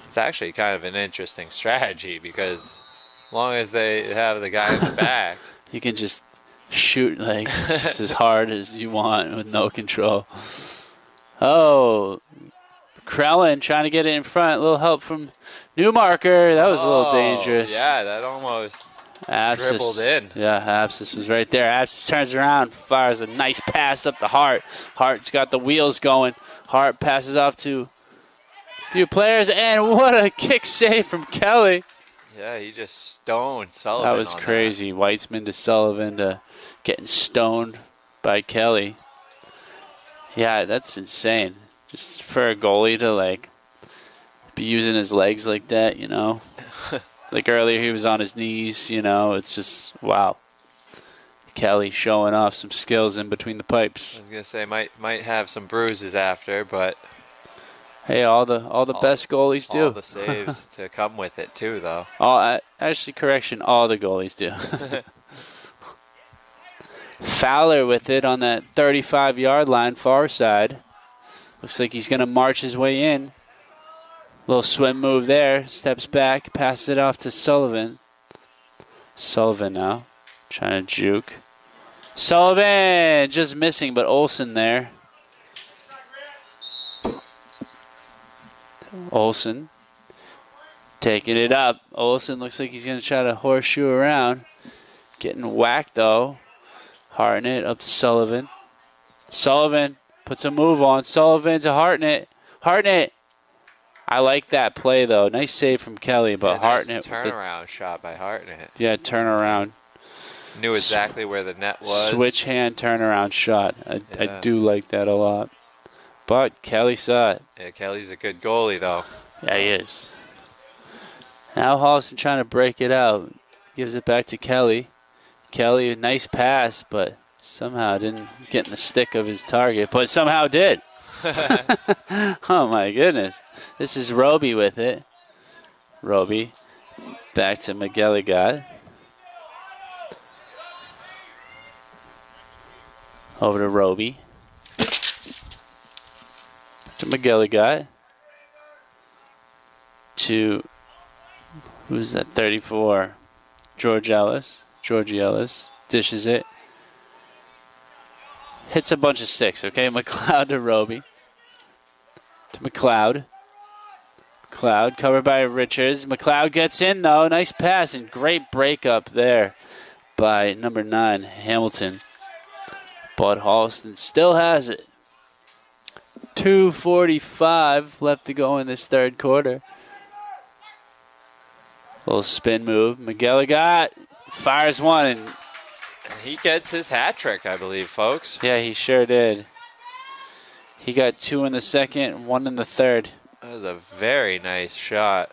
It's actually kind of an interesting strategy because as long as they have the guy in the back, you can just shoot like just as hard as you want with no control. Oh, Krellin trying to get it in front. A little help from Newmarker. That was a little dangerous. Yeah, that almost dribbled in. Yeah, Abscess was right there. Abscess turns around, fires a nice pass up to Hart. Hart's got the wheels going. Hart passes off to a few players, and what a kick save from Kelly. Yeah, he just stoned Sullivan. That was crazy. That. Weitzman to Sullivan to getting stoned by Kelly. Yeah, that's insane. Just for a goalie to, like, be using his legs like that, you know. Like earlier he was on his knees, you know. It's just, wow. Kelly showing off some skills in between the pipes. I was going to say, might have some bruises after, but... Hey, all the best goalies do. All the saves to come with it, too, though. Actually, correction, all the goalies do. Fowler with it on that 35-yard line, far side. Looks like he's going to march his way in. Little swim move there. Steps back, passes it off to Sullivan. Sullivan now, trying to juke. Sullivan just missing, but Olsen there. Olsen taking it up. Olsen looks like he's going to try to horseshoe around. Getting whacked, though. Hartnett up to Sullivan. Sullivan puts a move on. Sullivan to Hartnett. Hartnett. I like that play, though. Nice save from Kelly, but yeah, Hartnett. Nice turnaround shot by Hartnett. Yeah, turnaround. Knew exactly where the net was. Switch hand turnaround shot. I do like that a lot. But Kelly saw it. Yeah, Kelly's a good goalie, though. Yeah, he is. Now Holliston trying to break it out. Gives it back to Kelly. Kelly, a nice pass, but somehow didn't get in the stick of his target, but somehow did. Oh, my goodness. This is Roby with it. Roby back to McGilligot. Over to Roby. To McGilligot. To, who's that, 34? Georgie Ellis dishes it. Hits a bunch of sticks, okay? McLeod to Roby. To McLeod. McLeod covered by Richards. McLeod gets in, though. Nice pass and great breakup there by number 9, Hamilton. But Holliston still has it. 2:45 left to go in this third quarter. Little spin move. McGilligot fires one. And he gets his hat trick, I believe, folks. Yeah, he sure did. He got 2 in the second, 1 in the third. That was a very nice shot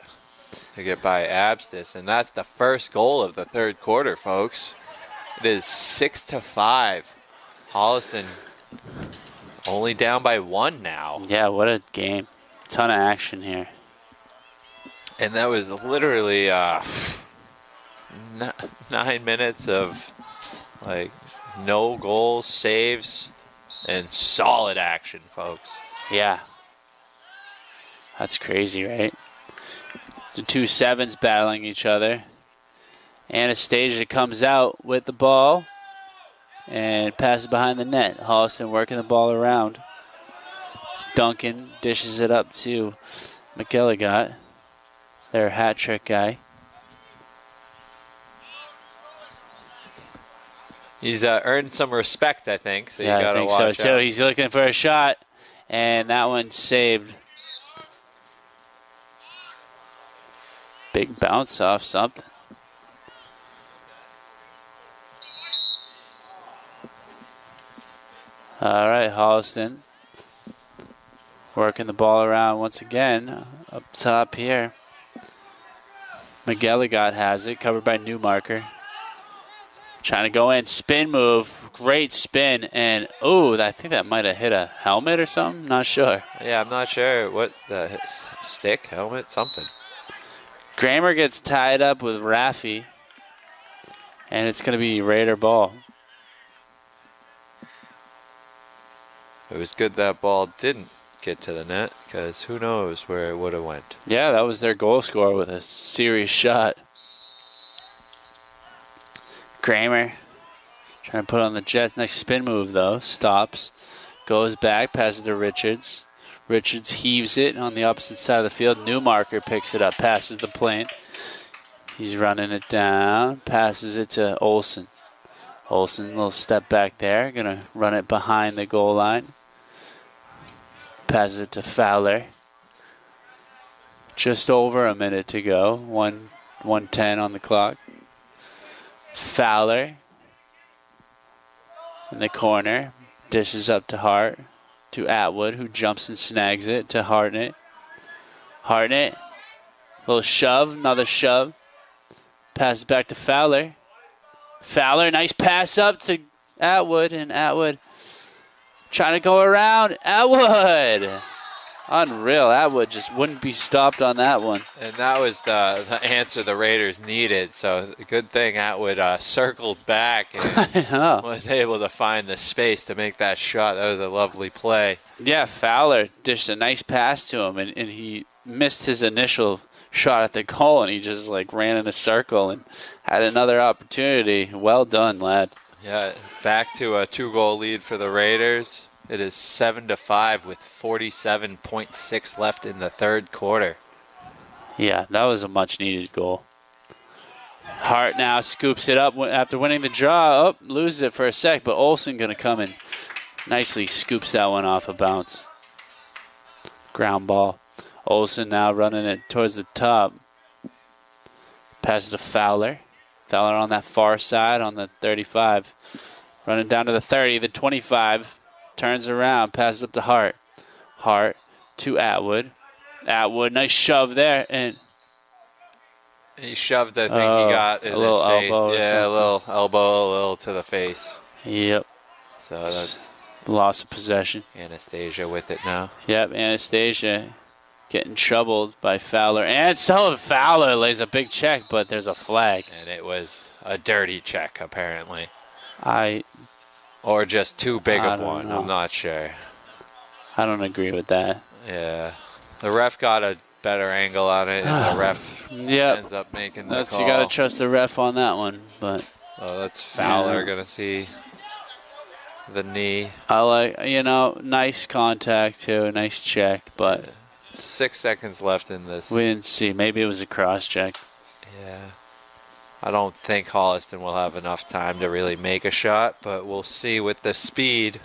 to get by Abstis. And that's the first goal of the third quarter, folks. It is 6-5. Holliston only down by 1 now. Yeah, what a game. Ton of action here. And that was literally 9 minutes of no goals, saves, and solid action, folks. Yeah. That's crazy, right? The 2 sevens battling each other. Anastasia comes out with the ball and passes behind the net. Holliston working the ball around. Duncan dishes it up to McGilligot, their hat trick guy. He's earned some respect, I think. So yeah, you got to watch out. So he's looking for a shot, and that one's saved. Big bounce off something. All right, Holliston working the ball around once again up top here. McGilligot has it, covered by Newmarker. Trying to go in, spin move, great spin, and I think that might have hit a helmet or something. Not sure. Yeah, I'm not sure what the stick, helmet, something. Kramer gets tied up with Raffi, and it's going to be Raider ball. It was good that ball didn't get to the net, because who knows where it would have went. Yeah, that was their goal scorer with a serious shot. Kramer trying to put on the Jets. Nice spin move, though. Stops. Goes back. Passes to Richards. Richards heaves it on the opposite side of the field. Newmarker picks it up. Passes the plane. He's running it down. Passes it to Olsen. Olsen, a little step back there. Going to run it behind the goal line. Passes it to Fowler. Just over a minute to go. 1:10 on the clock. Fowler in the corner. Dishes up to Hart. To Atwood, who jumps and snags it. To Hartnett. Hartnett. Little shove. Another shove. Passes back to Fowler. Fowler, nice pass up to Atwood. And Atwood trying to go around. Atwood! Unreal. Atwood just wouldn't be stopped on that one. And that was the answer the Raiders needed. So good thing Atwood circled back and was able to find the space to make that shot. That was a lovely play. Yeah, Fowler dished a nice pass to him, and he missed his initial shot at the goal, and he just ran in a circle and had another opportunity. Well done, lad. Yeah, back to a 2-goal lead for the Raiders. It is 7-5 with 47.6 left in the third quarter. Yeah, that was a much-needed goal. Hart now scoops it up after winning the draw. Loses it for a sec, but Olsen going to come and nicely scoops that one off a bounce. Ground ball. Olsen now running it towards the top. Passes to Fowler. Fowler on that far side on the 35. Running down to the 30, the 25. Turns around, passes up to Hart. Hart to Atwood. Atwood, nice shove there. And he shoved, I think he got in a little his face. elbow or Yeah, something. a little elbow, a little to the face. Yep. So that's Loss of possession. Anastasia with it now. Yep, Anastasia getting troubled by Fowler. And Sullivan Fowler lays a big check, but there's a flag. And it was a dirty check, apparently. I Or just too big I of don't one. know. I'm not sure. don't agree with that. Yeah. The ref got a better angle on it, and the ref Yep. ends up making the That's call. you got to trust the ref on that one, but Oh, that's Fowler Yeah. going to see the knee. I like, nice contact too, nice check, but 6 seconds left in this. we didn't see. Maybe it was a cross check. Yeah. I don't think Holliston will have enough time to really make a shot, but we'll see with the speed.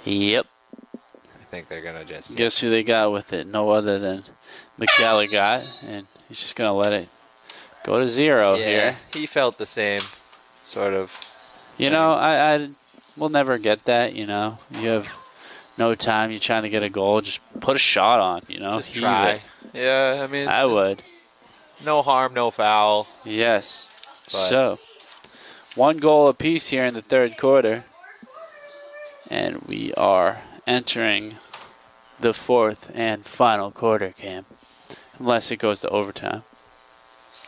Yep. I think they're going to just... Guess who they got with it? No other than McGalligot, and he's just going to let it go to 0 here. He felt the same, sort of. I will never get that, You have no time. You're trying to get a goal. Just put a shot on, Just heave try. it. Yeah, I mean... I would. No harm, no foul. Yes. But- So, 1 goal apiece here in the third quarter. And we are entering the fourth and final quarter, Cam. Unless it goes to overtime.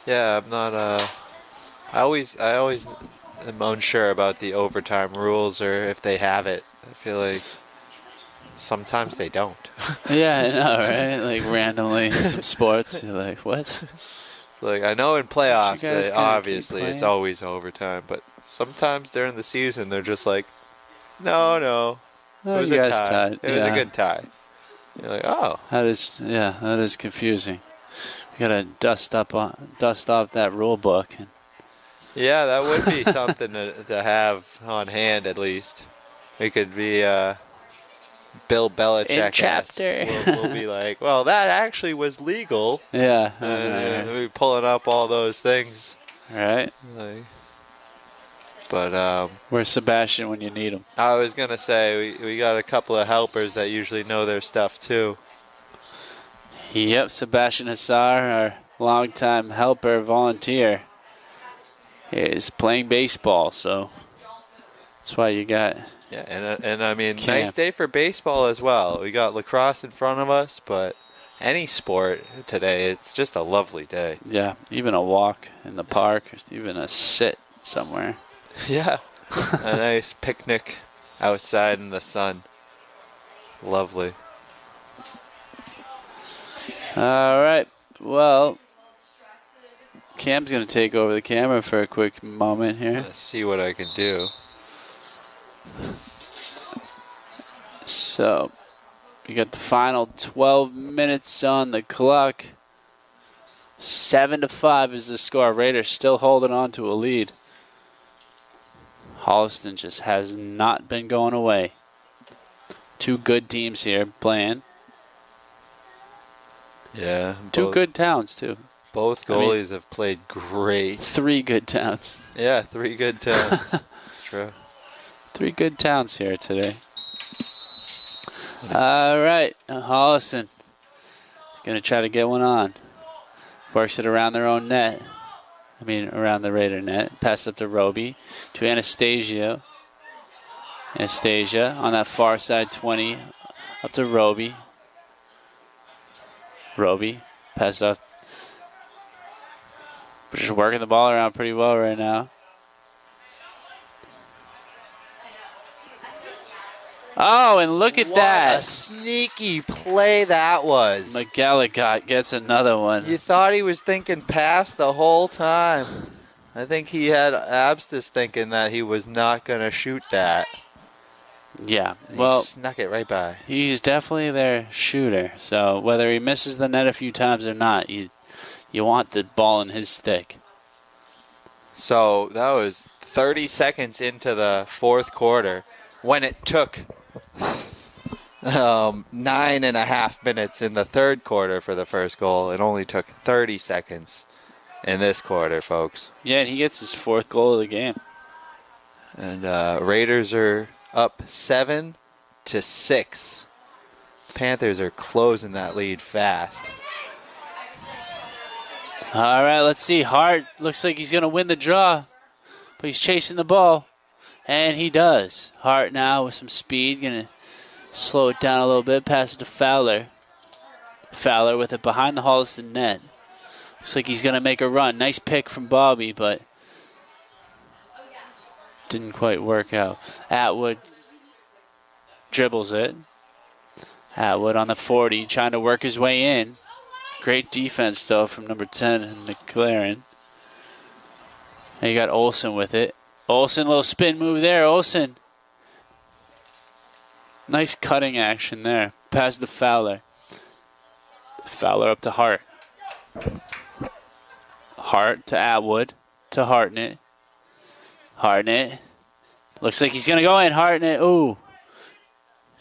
Yeah, I'm not. I always am unsure about the overtime rules or if they have it. I feel like sometimes they don't. Yeah, I know, right? Like randomly in some sports, you're like, what? It's like I know in playoffs, guys gonna keep obviously it's playing? always overtime, but sometimes during the season they're just like, no, it Oh, was you a guys tie. tied. It was a good tie. You're like, oh, That is confusing. We gotta dust off that rule book. And yeah, that would be something to have on hand at least. It could be Bill Belichick In chapter. We'll be like, well, that actually was legal. yeah, We'll be pulling up all those things. right. But Where's Sebastian when you need him? I was going to say, we got a couple of helpers that usually know their stuff too. Yep, Sebastian Hassar, our longtime helper, volunteer, is playing baseball, so that's why you got... Yeah, and I mean, Camp. nice day for baseball as well. We got lacrosse in front of us, but any sport today, it's just a lovely day. Yeah, even a walk in the park, or even a sit somewhere. Yeah, a nice picnic outside in the sun. Lovely. All right, well, Cam's going to take over the camera for a quick moment here. Let's see what I can do. So, we got the final 12 minutes on the clock. 7-5 is the score. Raiders still holding on to a lead. Holliston just has not been going away. 2 good teams here playing. Yeah. 2 good towns, too. Both goalies have played great. 3 good towns. Yeah, 3 good towns. It's true. 3 good towns here today. All right, Holliston going to try to get one on. Works it around their own net. Around the Raider net. Pass up to Roby. To Anastasia. Anastasia on that far side 20. Up to Roby. Roby. Pass up. Just working the ball around pretty well right now. Oh, and look at What a that. sneaky play that was. McGalligot gets another one. You thought he was thinking pass the whole time. I think he had Abstus thinking that he was not going to shoot that. Yeah, And well, he snuck it right by. he's definitely their shooter. So whether he misses the net a few times or not, you want the ball in his stick. So that was 30 seconds into the fourth quarter when it took 9.5 minutes in the third quarter for the first goal. It only took 30 seconds in this quarter, folks. Yeah, and he gets his 4th goal of the game. And Raiders are up 7-6. Panthers are closing that lead fast. All right, let's see. Hart looks like he's going to win the draw, but he's chasing the ball, and he does. Hart now with some speed, going to slow it down a little bit, pass it to Fowler. Fowler with it behind the Holliston net. Looks like he's going to make a run. Nice pick from Bobby, but didn't quite work out. Atwood dribbles it. Atwood on the 40, trying to work his way in. Great defense, though, from number 10, McLaren. And you got Olsen with it. Olsen, little spin move there. Olsen. Nice cutting action there. Pass to Fowler. Fowler up to Hart. Hart to Atwood. To Hartnett. Hartnett. Looks like he's going to go in. Hartnett. Ooh.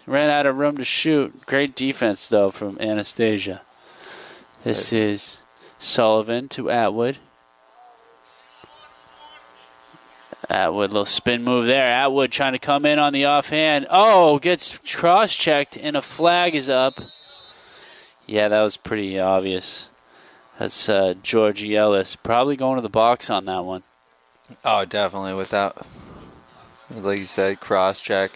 Ran out of room to shoot. Great defense, though, from Anastasia. This is Sullivan to Atwood. Atwood, little spin move there. Atwood trying to come in on the offhand. Oh, gets cross-checked, and a flag is up. Yeah, that was pretty obvious. That's Georgie Ellis. Probably going to the box on that one. Oh, definitely. Without, like you said, cross-check.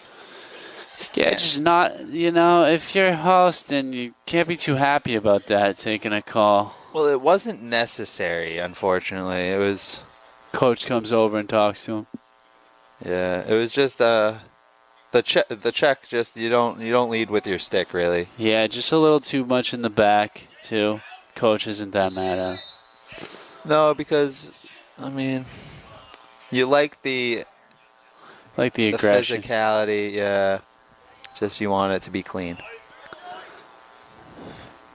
Yeah, just not, if you're Holliston, you can't be too happy about that, taking a call. Well, it wasn't necessary, unfortunately. It was... Coach comes over and talks to him. Yeah, it was just the check. Just you don't lead with your stick, really. Yeah, just a little too much in the back, too. Coach isn't that mad at him. No, because, I mean, you like the aggression. The physicality, yeah. Just you want it to be clean.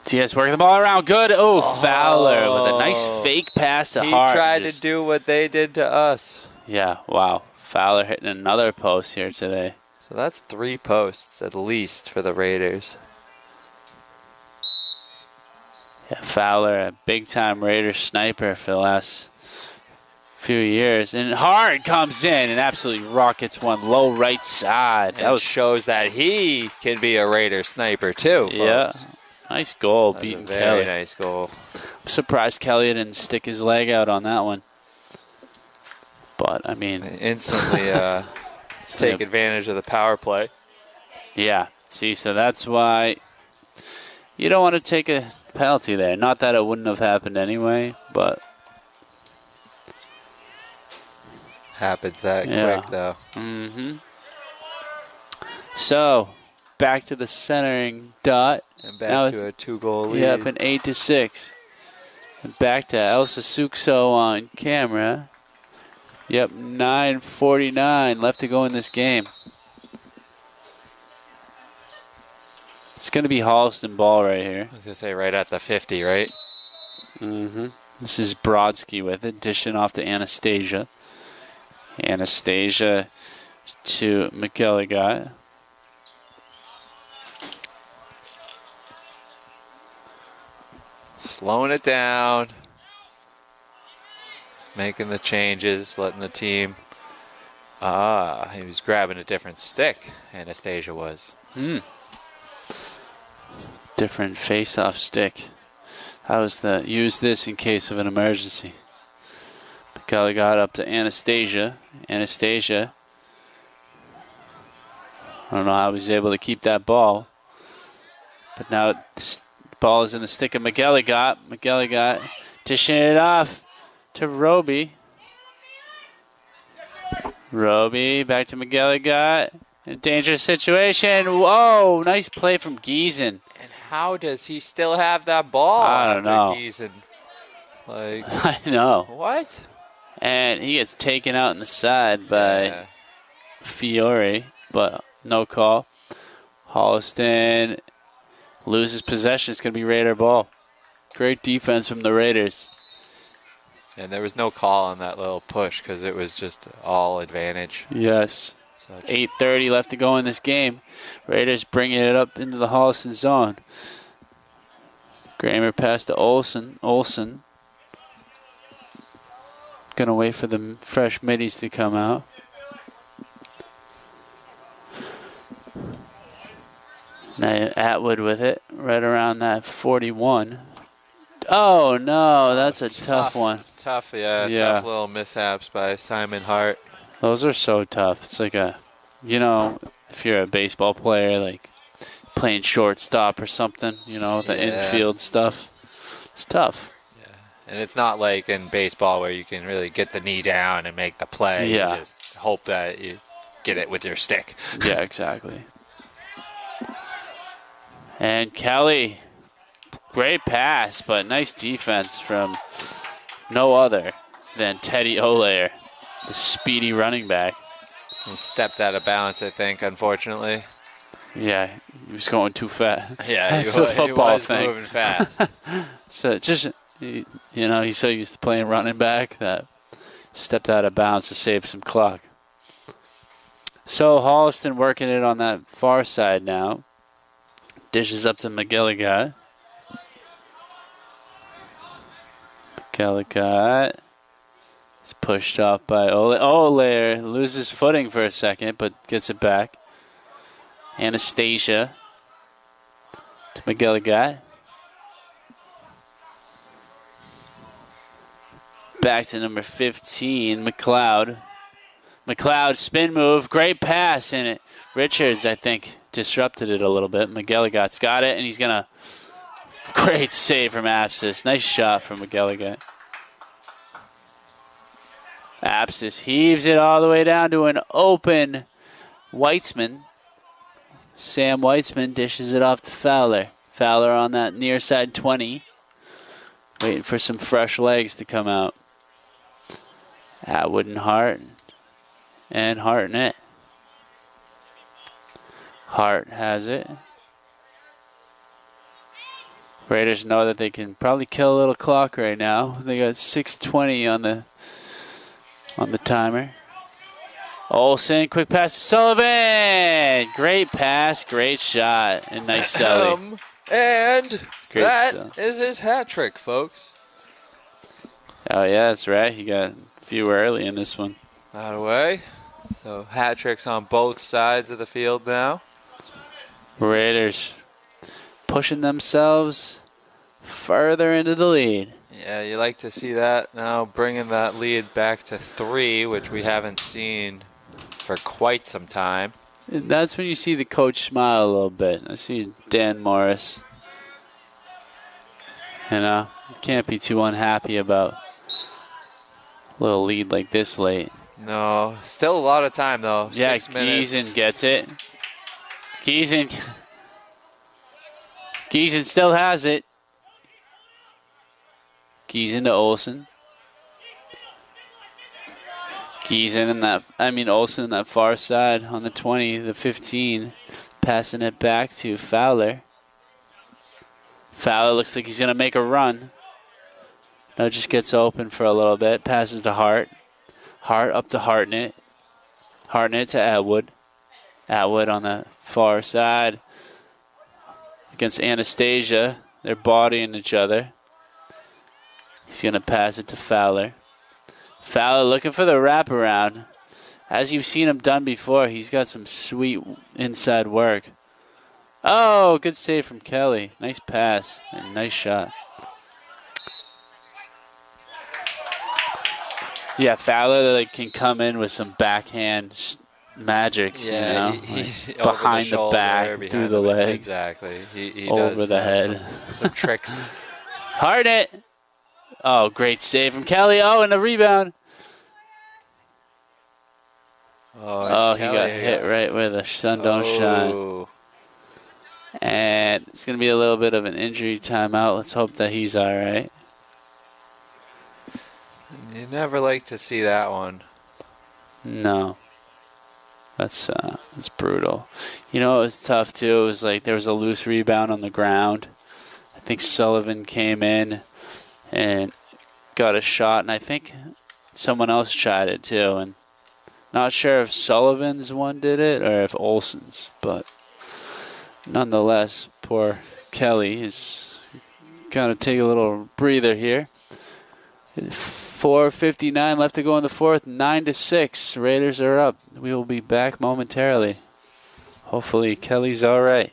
Diaz working the ball around. Good. Oh, Fowler with a nice fake pass to Hart. He tried to do what they did to us. Yeah, wow. Fowler hitting another post here today. So that's 3 posts at least for the Raiders. Yeah, Fowler, a big-time Raiders sniper for the last few years. And Hart comes in and absolutely rockets one low right side. That shows that he can be a Raider sniper, too, folks. Yeah. Nice goal, beating Kelly. Very nice goal. I'm surprised Kelly didn't stick his leg out on that one. But, I mean... Instantly take advantage of the power play. Yeah. See, so that's why you don't want to take a penalty there. Not that it wouldn't have happened anyway, but... Happens that quick, though. Mm-hmm. So, back to the centering dot. And back to a 2-goal lead. Yep, an 8-6. And back to Elsa Sukso on camera. Yep, 9:49 left to go in this game. It's going to be Holliston ball right here. I was going to say right at the 50, right? Mm-hmm. This is Brodsky with it, dishing off to Anastasia. Anastasia to McElligott. Slowing it down. He's making the changes, letting the team... he was grabbing a different stick, Anastasia was. Different face-off stick. That was use this in case of an emergency. McElligott up to Anastasia. Anastasia. I don't know how he was able to keep that ball. But now the ball is in the stick of McElligott. McElligott dishing it off to Roby. Roby back to McElligott. In a dangerous situation. Whoa, nice play from Giesen. And how does he still have that ball? I don't know. Giesen? Like, I know. What? And he gets taken out in the side by Fiore, but no call. Holliston loses possession. It's going to be Raider ball. Great defense from the Raiders. And there was no call on that little push because it was just all advantage. Yes. 8:30 left to go in this game. Raiders bringing it up into the Holliston zone. Kramer pass to Olsen. Olsen. Gonna wait for the fresh middies to come out. Now Atwood with it, right around that 41. Oh, no, that's a tough one. Tough little mishaps by Simon Hart. Those are so tough. It's like if you're a baseball player, like playing shortstop or something, the infield stuff. It's tough. Yeah, and it's not like in baseball where you can really get the knee down and make the play. Yeah. You just hope that you get it with your stick. Yeah, exactly. And Kelly, great pass, but nice defense from no other than Teddy Olair, the speedy running back. He stepped out of balance, I think, unfortunately. Yeah, he was going too fast. Yeah, that's the football thing. Moving fast. So just, he's so used to playing running back that stepped out of bounds to save some clock. So Holliston working it on that far side now. Dishes up to McGilligot. McGilligot is pushed off by Olair. Loses footing for a second, but gets it back. Anastasia to McGilligot. Back to number 15, McLeod. McLeod spin move, great pass in it. Richards, I think, disrupted it a little bit. McGilligot's got it, and he's going to... Great save from Apsis. Nice shot from McGilligot. Apsis heaves it all the way down to an open Weitzman. Sam Weitzman dishes it off to Fowler. Fowler on that near side 20. Waiting for some fresh legs to come out. Atwood and Hart. And Hart in it. Hart has it. Raiders know that they can probably kill a little clock right now. They got 6:20 on the timer. Olsen, quick pass to Sullivan. Great pass, great shot, and nice selling. And that is his hat trick, folks. Oh yeah, that's right. He got a few early in this one. Out of the way. So hat tricks on both sides of the field now. Raiders pushing themselves further into the lead. Yeah, you like to see that now, bringing that lead back to 3, which we haven't seen for quite some time. And that's when you see the coach smile a little bit. I see Dan Morris. You can't be too unhappy about a little lead like this late. No, still a lot of time though. Yeah, 6 minutes. Giesen gets it. Giesen still has it. Giesen to Olsen. Olsen in that far side on the 20, the 15, passing it back to Fowler. Fowler looks like he's going to make a run. No, just gets open for a little bit. Passes to Hart. Hart up to Hartnett. Hartnett to Atwood. Atwood on the far side against Anastasia. They're bodying each other. He's going to pass it to Fowler. Fowler looking for the wraparound. As you've seen him done before, he's got some sweet inside work. Oh, good save from Kelly. Nice pass and nice shot. Yeah, Fowler can come in with some backhand magic, he's behind the back, through the legs. Exactly. He over does the head. Some tricks. Hartnett. Oh, great save from Kelly. Oh, and the rebound. Oh, he got hit right where the sun don't shine. And it's going to be a little bit of an injury timeout. Let's hope that he's all right. You never like to see that one. No. That's brutal. It was tough, too. It was like there was a loose rebound on the ground. I think Sullivan came in and got a shot, and I think someone else tried it, too. And not sure if Sullivan's one did it or if Olsen's, but nonetheless, poor Kelly is going to take a little breather here. 4:59 left to go in the fourth. 9-6. Raiders are up. We will be back momentarily. Hopefully Kelly's all right.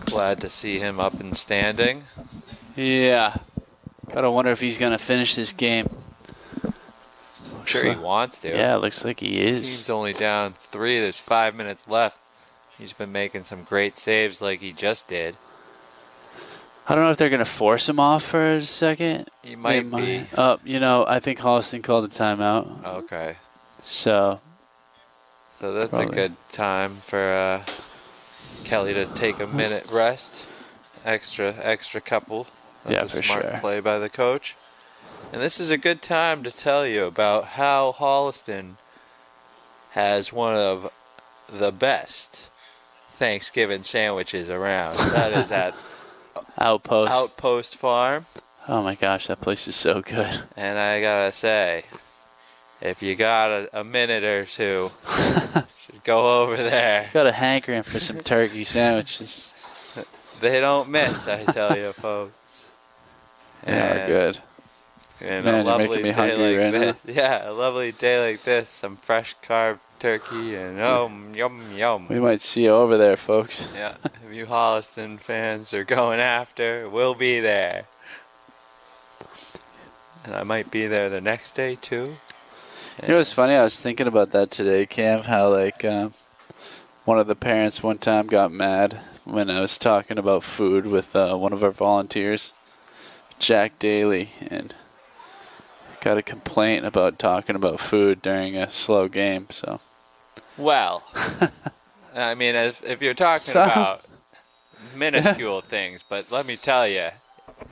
Glad to see him up and standing. Yeah. Gotta wonder if he's gonna finish this game. I'm sure he wants to. Yeah, looks like he is. Team's only down 3. There's 5 minutes left. He's been making some great saves like he just did. I don't know if they're gonna force him off for a second. He might be. I think Holliston called a timeout. Okay. So that's probably a good time for Kelly to take a minute rest. Extra couple. That's a smart play by the coach. And this is a good time to tell you about how Holliston has one of the best Thanksgiving sandwiches around. That is at Outpost Farm. Oh my gosh, that place is so good. And I gotta say, if you got a minute or two, should go over there. Got a hankering for some turkey sandwiches. They don't miss, I tell you, folks. Yeah, good. And Man, a you're lovely making me day hungry like right this. Yeah, a lovely day like this, some fresh carved turkey and yum. We might see you over there, folks. Yeah, if you Holliston fans are going after, we'll be there. And I might be there the next day too. You know what's funny? I was thinking about that today, Cam, how one of the parents one time got mad when I was talking about food with one of our volunteers, Jack Daly, and got a complaint about talking about food during a slow game. So, well, I mean, if you're talking about minuscule things, but let me tell you,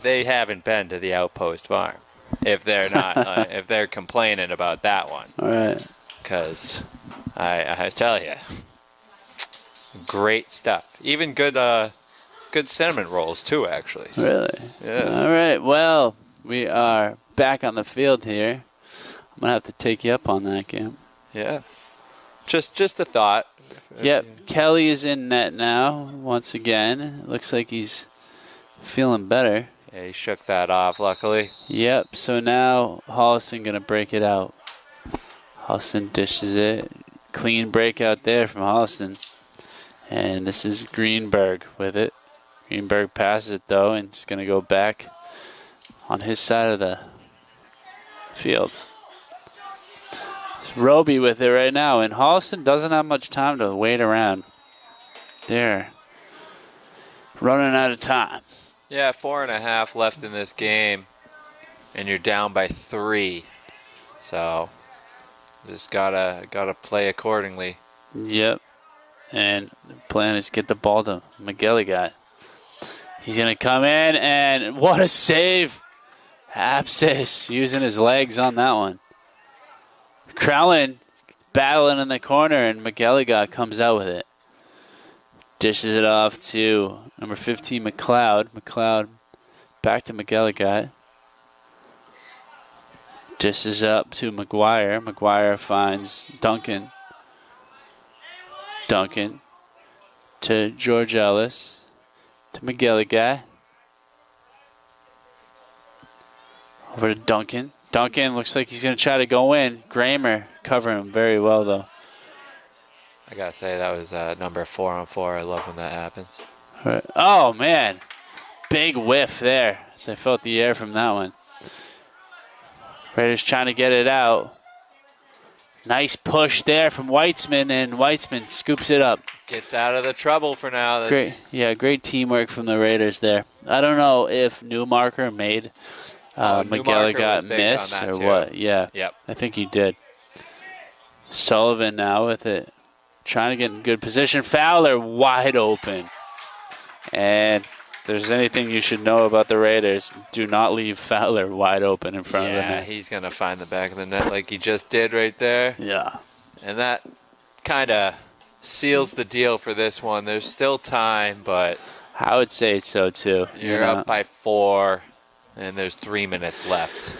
they haven't been to the Outpost Farm. If they're not, if they're complaining about that one. All right. Because I tell you, great stuff. Even good cinnamon rolls too, actually. Really? Yeah. All right. Well, we are back on the field here. I'm gonna have to take you up on that, Cam. Yeah. Just a thought. Yep. Kelly is in net now once again. Looks like he's feeling better. Yeah, he shook that off, luckily. Yep, so now Holliston going to break it out. Holliston dishes it. Clean break out there from Holliston. And this is Greenberg with it. Greenberg passes it, though, and it's going to go back on his side of the field. It's Roby with it right now, and Holliston doesn't have much time to wait around. They're running out of time. Yeah, 4.5 left in this game, and you're down by 3. So, just gotta play accordingly. Yep. And the plan is get the ball to McGilligan. He's gonna come in, and what a save! Apsis using his legs on that one. Crowlin battling in the corner, and McGilligan comes out with it. Dishes it off to number 15, McLeod. McLeod back to McGilligan. Dishes up to McGuire. McGuire finds Duncan. Duncan to George Ellis. To McGilligan. Over to Duncan. Duncan looks like he's going to try to go in. Kramer covering him very well, though. I gotta say, that was number 4-on-4. I love when that happens. Right. Oh, man. Big whiff there. As I felt the air from that one. Raiders trying to get it out. Nice push there from Weitzman, and Weitzman scoops it up. Gets out of the trouble for now. Great teamwork from the Raiders there. I don't know if Newmarker made Miguel got missed or too. what. Yeah, Yep. I think he did. Sullivan now with it, trying to get in good position. Fowler wide open. And if there's anything you should know about the Raiders, do not leave Fowler wide open in front of the net. Yeah, he's going to find the back of the net like he just did right there. Yeah. And that kind of seals the deal for this one. There's still time, but I would say so too. You're up by 4, and there's 3 minutes left.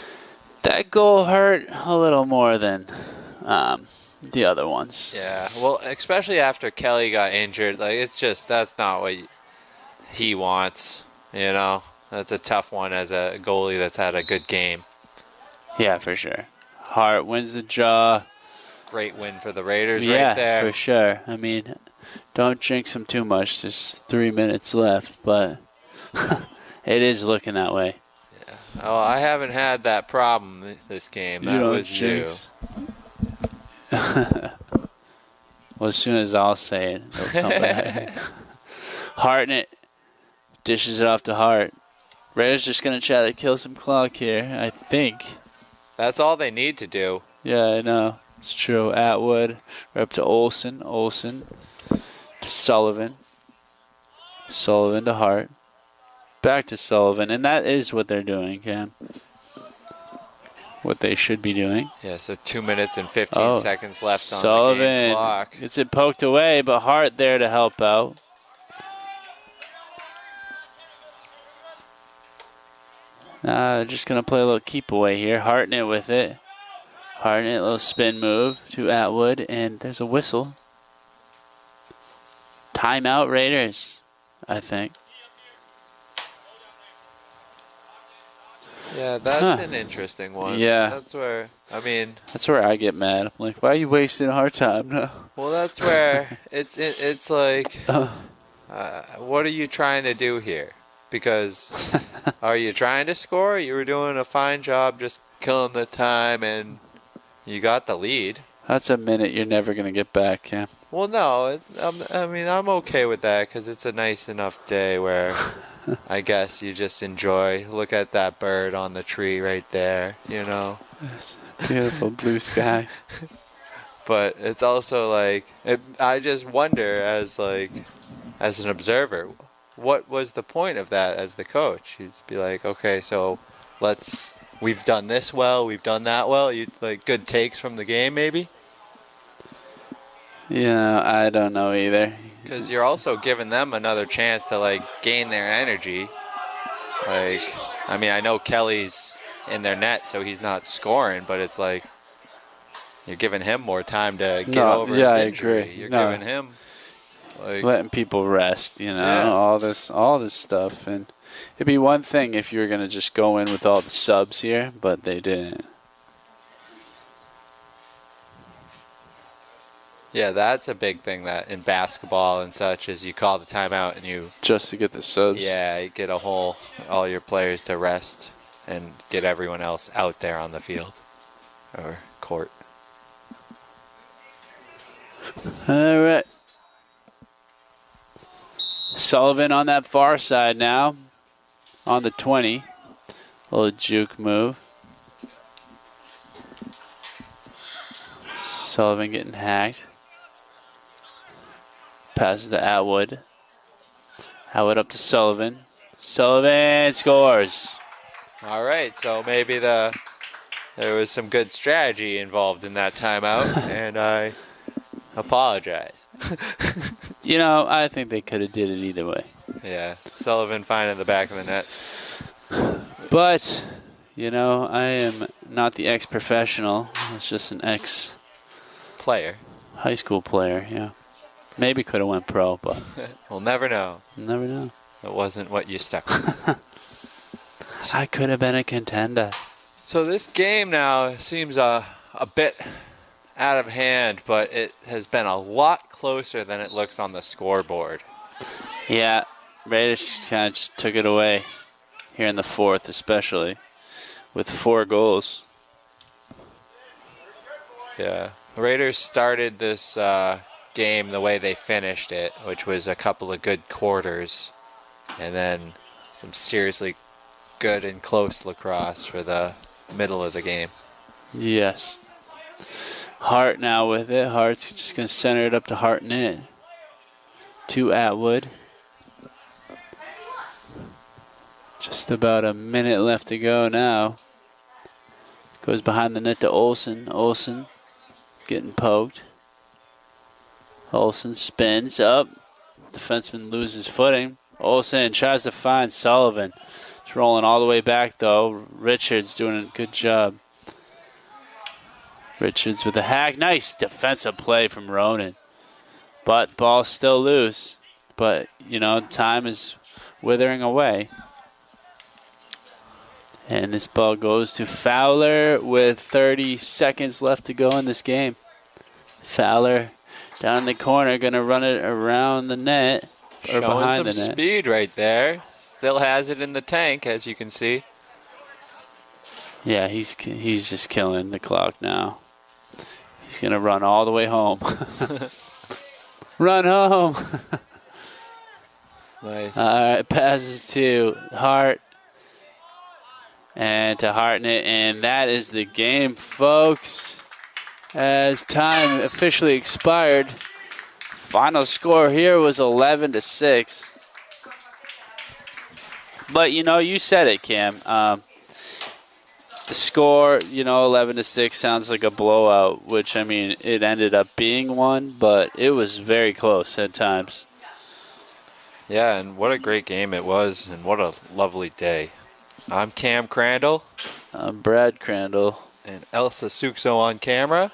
That goal hurt a little more than the other ones. Yeah, well, especially after Kelly got injured. Like, it's just, that's not what he wants, you know? That's a tough one as a goalie that's had a good game. Yeah, for sure. Hart wins the draw. Great win for the Raiders right there. Yeah, for sure. I mean, don't jinx them too much. There's 3 minutes left, but it is looking that way. Yeah. Oh, I haven't had that problem this game. That was jinx. Well, as soon as I'll say it, they'll come back. Hartnett dishes it off to Hart. Raiders just going to try to kill some clock here, I think. That's all they need to do. Yeah, I know. It's true. Atwood. We're up to Olsen. Olsen to Sullivan. Sullivan to Hart. Back to Sullivan. And that is what they're doing, Cam. What they should be doing. Yeah, so 2 minutes and 15 seconds left on Sullivan the game clock. Gets it poked away, but Hart there to help out. Just going to play a little keep away here. Hartnett with it. Hartnett, a little spin move to Atwood, and there's a whistle. Timeout Raiders, I think. Yeah, that's an interesting one. Yeah. That's where I get mad. I'm like, why are you wasting our time? No. Well, that's where it's like, what are you trying to do here? Because are you trying to score? You were doing a fine job just killing the time, and you got the lead. That's a minute you're never going to get back, Cam. Well, no. I'm okay with that because it's a nice enough day where I guess you just enjoy. Look at that bird on the tree right there, you know. It's beautiful blue sky. But it's also like, I just wonder as an observer, what was the point of that as the coach? You'd be like, okay, so we've done this well, we've done that well. You like good takes from the game, maybe? Yeah, I don't know either. Because you're also giving them another chance to gain their energy. I know Kelly's in their net, so he's not scoring, but it's like you're giving him more time to get over his injury. I agree. You're giving him letting people rest, you know, Yeah. all this stuff, and it'd be one thing if you were going to just go in with all the subs here, but they didn't. Yeah, that's a big thing that in basketball and such is you call the timeout and you Just to get the subs. Yeah, you get all your players to rest and get everyone else out there on the field or court. All right. Sullivan on that far side now. On the 20. A little juke move. Sullivan getting hacked. Passes to Atwood. Atwood up to Sullivan. Sullivan scores. All right, so maybe there was some good strategy involved in that timeout, and I apologize. You know, I think they could have did it either way. Yeah, Sullivan finding the back of the net. But, you know, I am not the ex-professional. I was just an Player. high school player, yeah. Maybe could have went pro, but We'll never know. never know. It wasn't what you stuck with. I could have been a contender. So this game now seems a bit out of hand, but it has been a lot closer than it looks on the scoreboard. Yeah, Raiders kind of just took it away here in the fourth, especially with 4 goals. Yeah. Raiders started this game the way they finished it, which was a couple of good quarters, and then some seriously good and close lacrosse for the middle of the game. Yes. Hart now with it. Hart's just going to center it up to Hart and in. To Atwood. Just about a minute left to go now. Goes behind the net to Olsen. Olsen getting poked. Olsen spins up. Defenseman loses footing. Olsen tries to find Sullivan. He's rolling all the way back, though. Richards doing a good job. Richards with a hack. Nice defensive play from Ronan. But ball's still loose. But, time is withering away. And this ball goes to Fowler with 30 seconds left to go in this game. Fowler down in the corner, going to run it around the net. Or Showing behind the some net. speed right there. Still has it in the tank, as you can see. Yeah, he's just killing the clock now. He's going to run all the way home. Run home. Nice. All right, passes to Hart. And to Hartnett. And that is the game, folks. As time officially expired. Final score here was 11-6. But, you said it, Cam. The score, 11-6 sounds like a blowout, which, it ended up being one, but it was very close at times. Yeah, and what a great game it was, and what a lovely day. I'm Cam Crandall. I'm Brad Crandall. And Elsa Suxo on camera.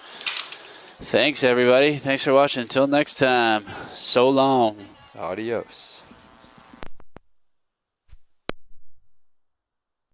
Thanks, everybody. Thanks for watching. Until next time, so long. Adios.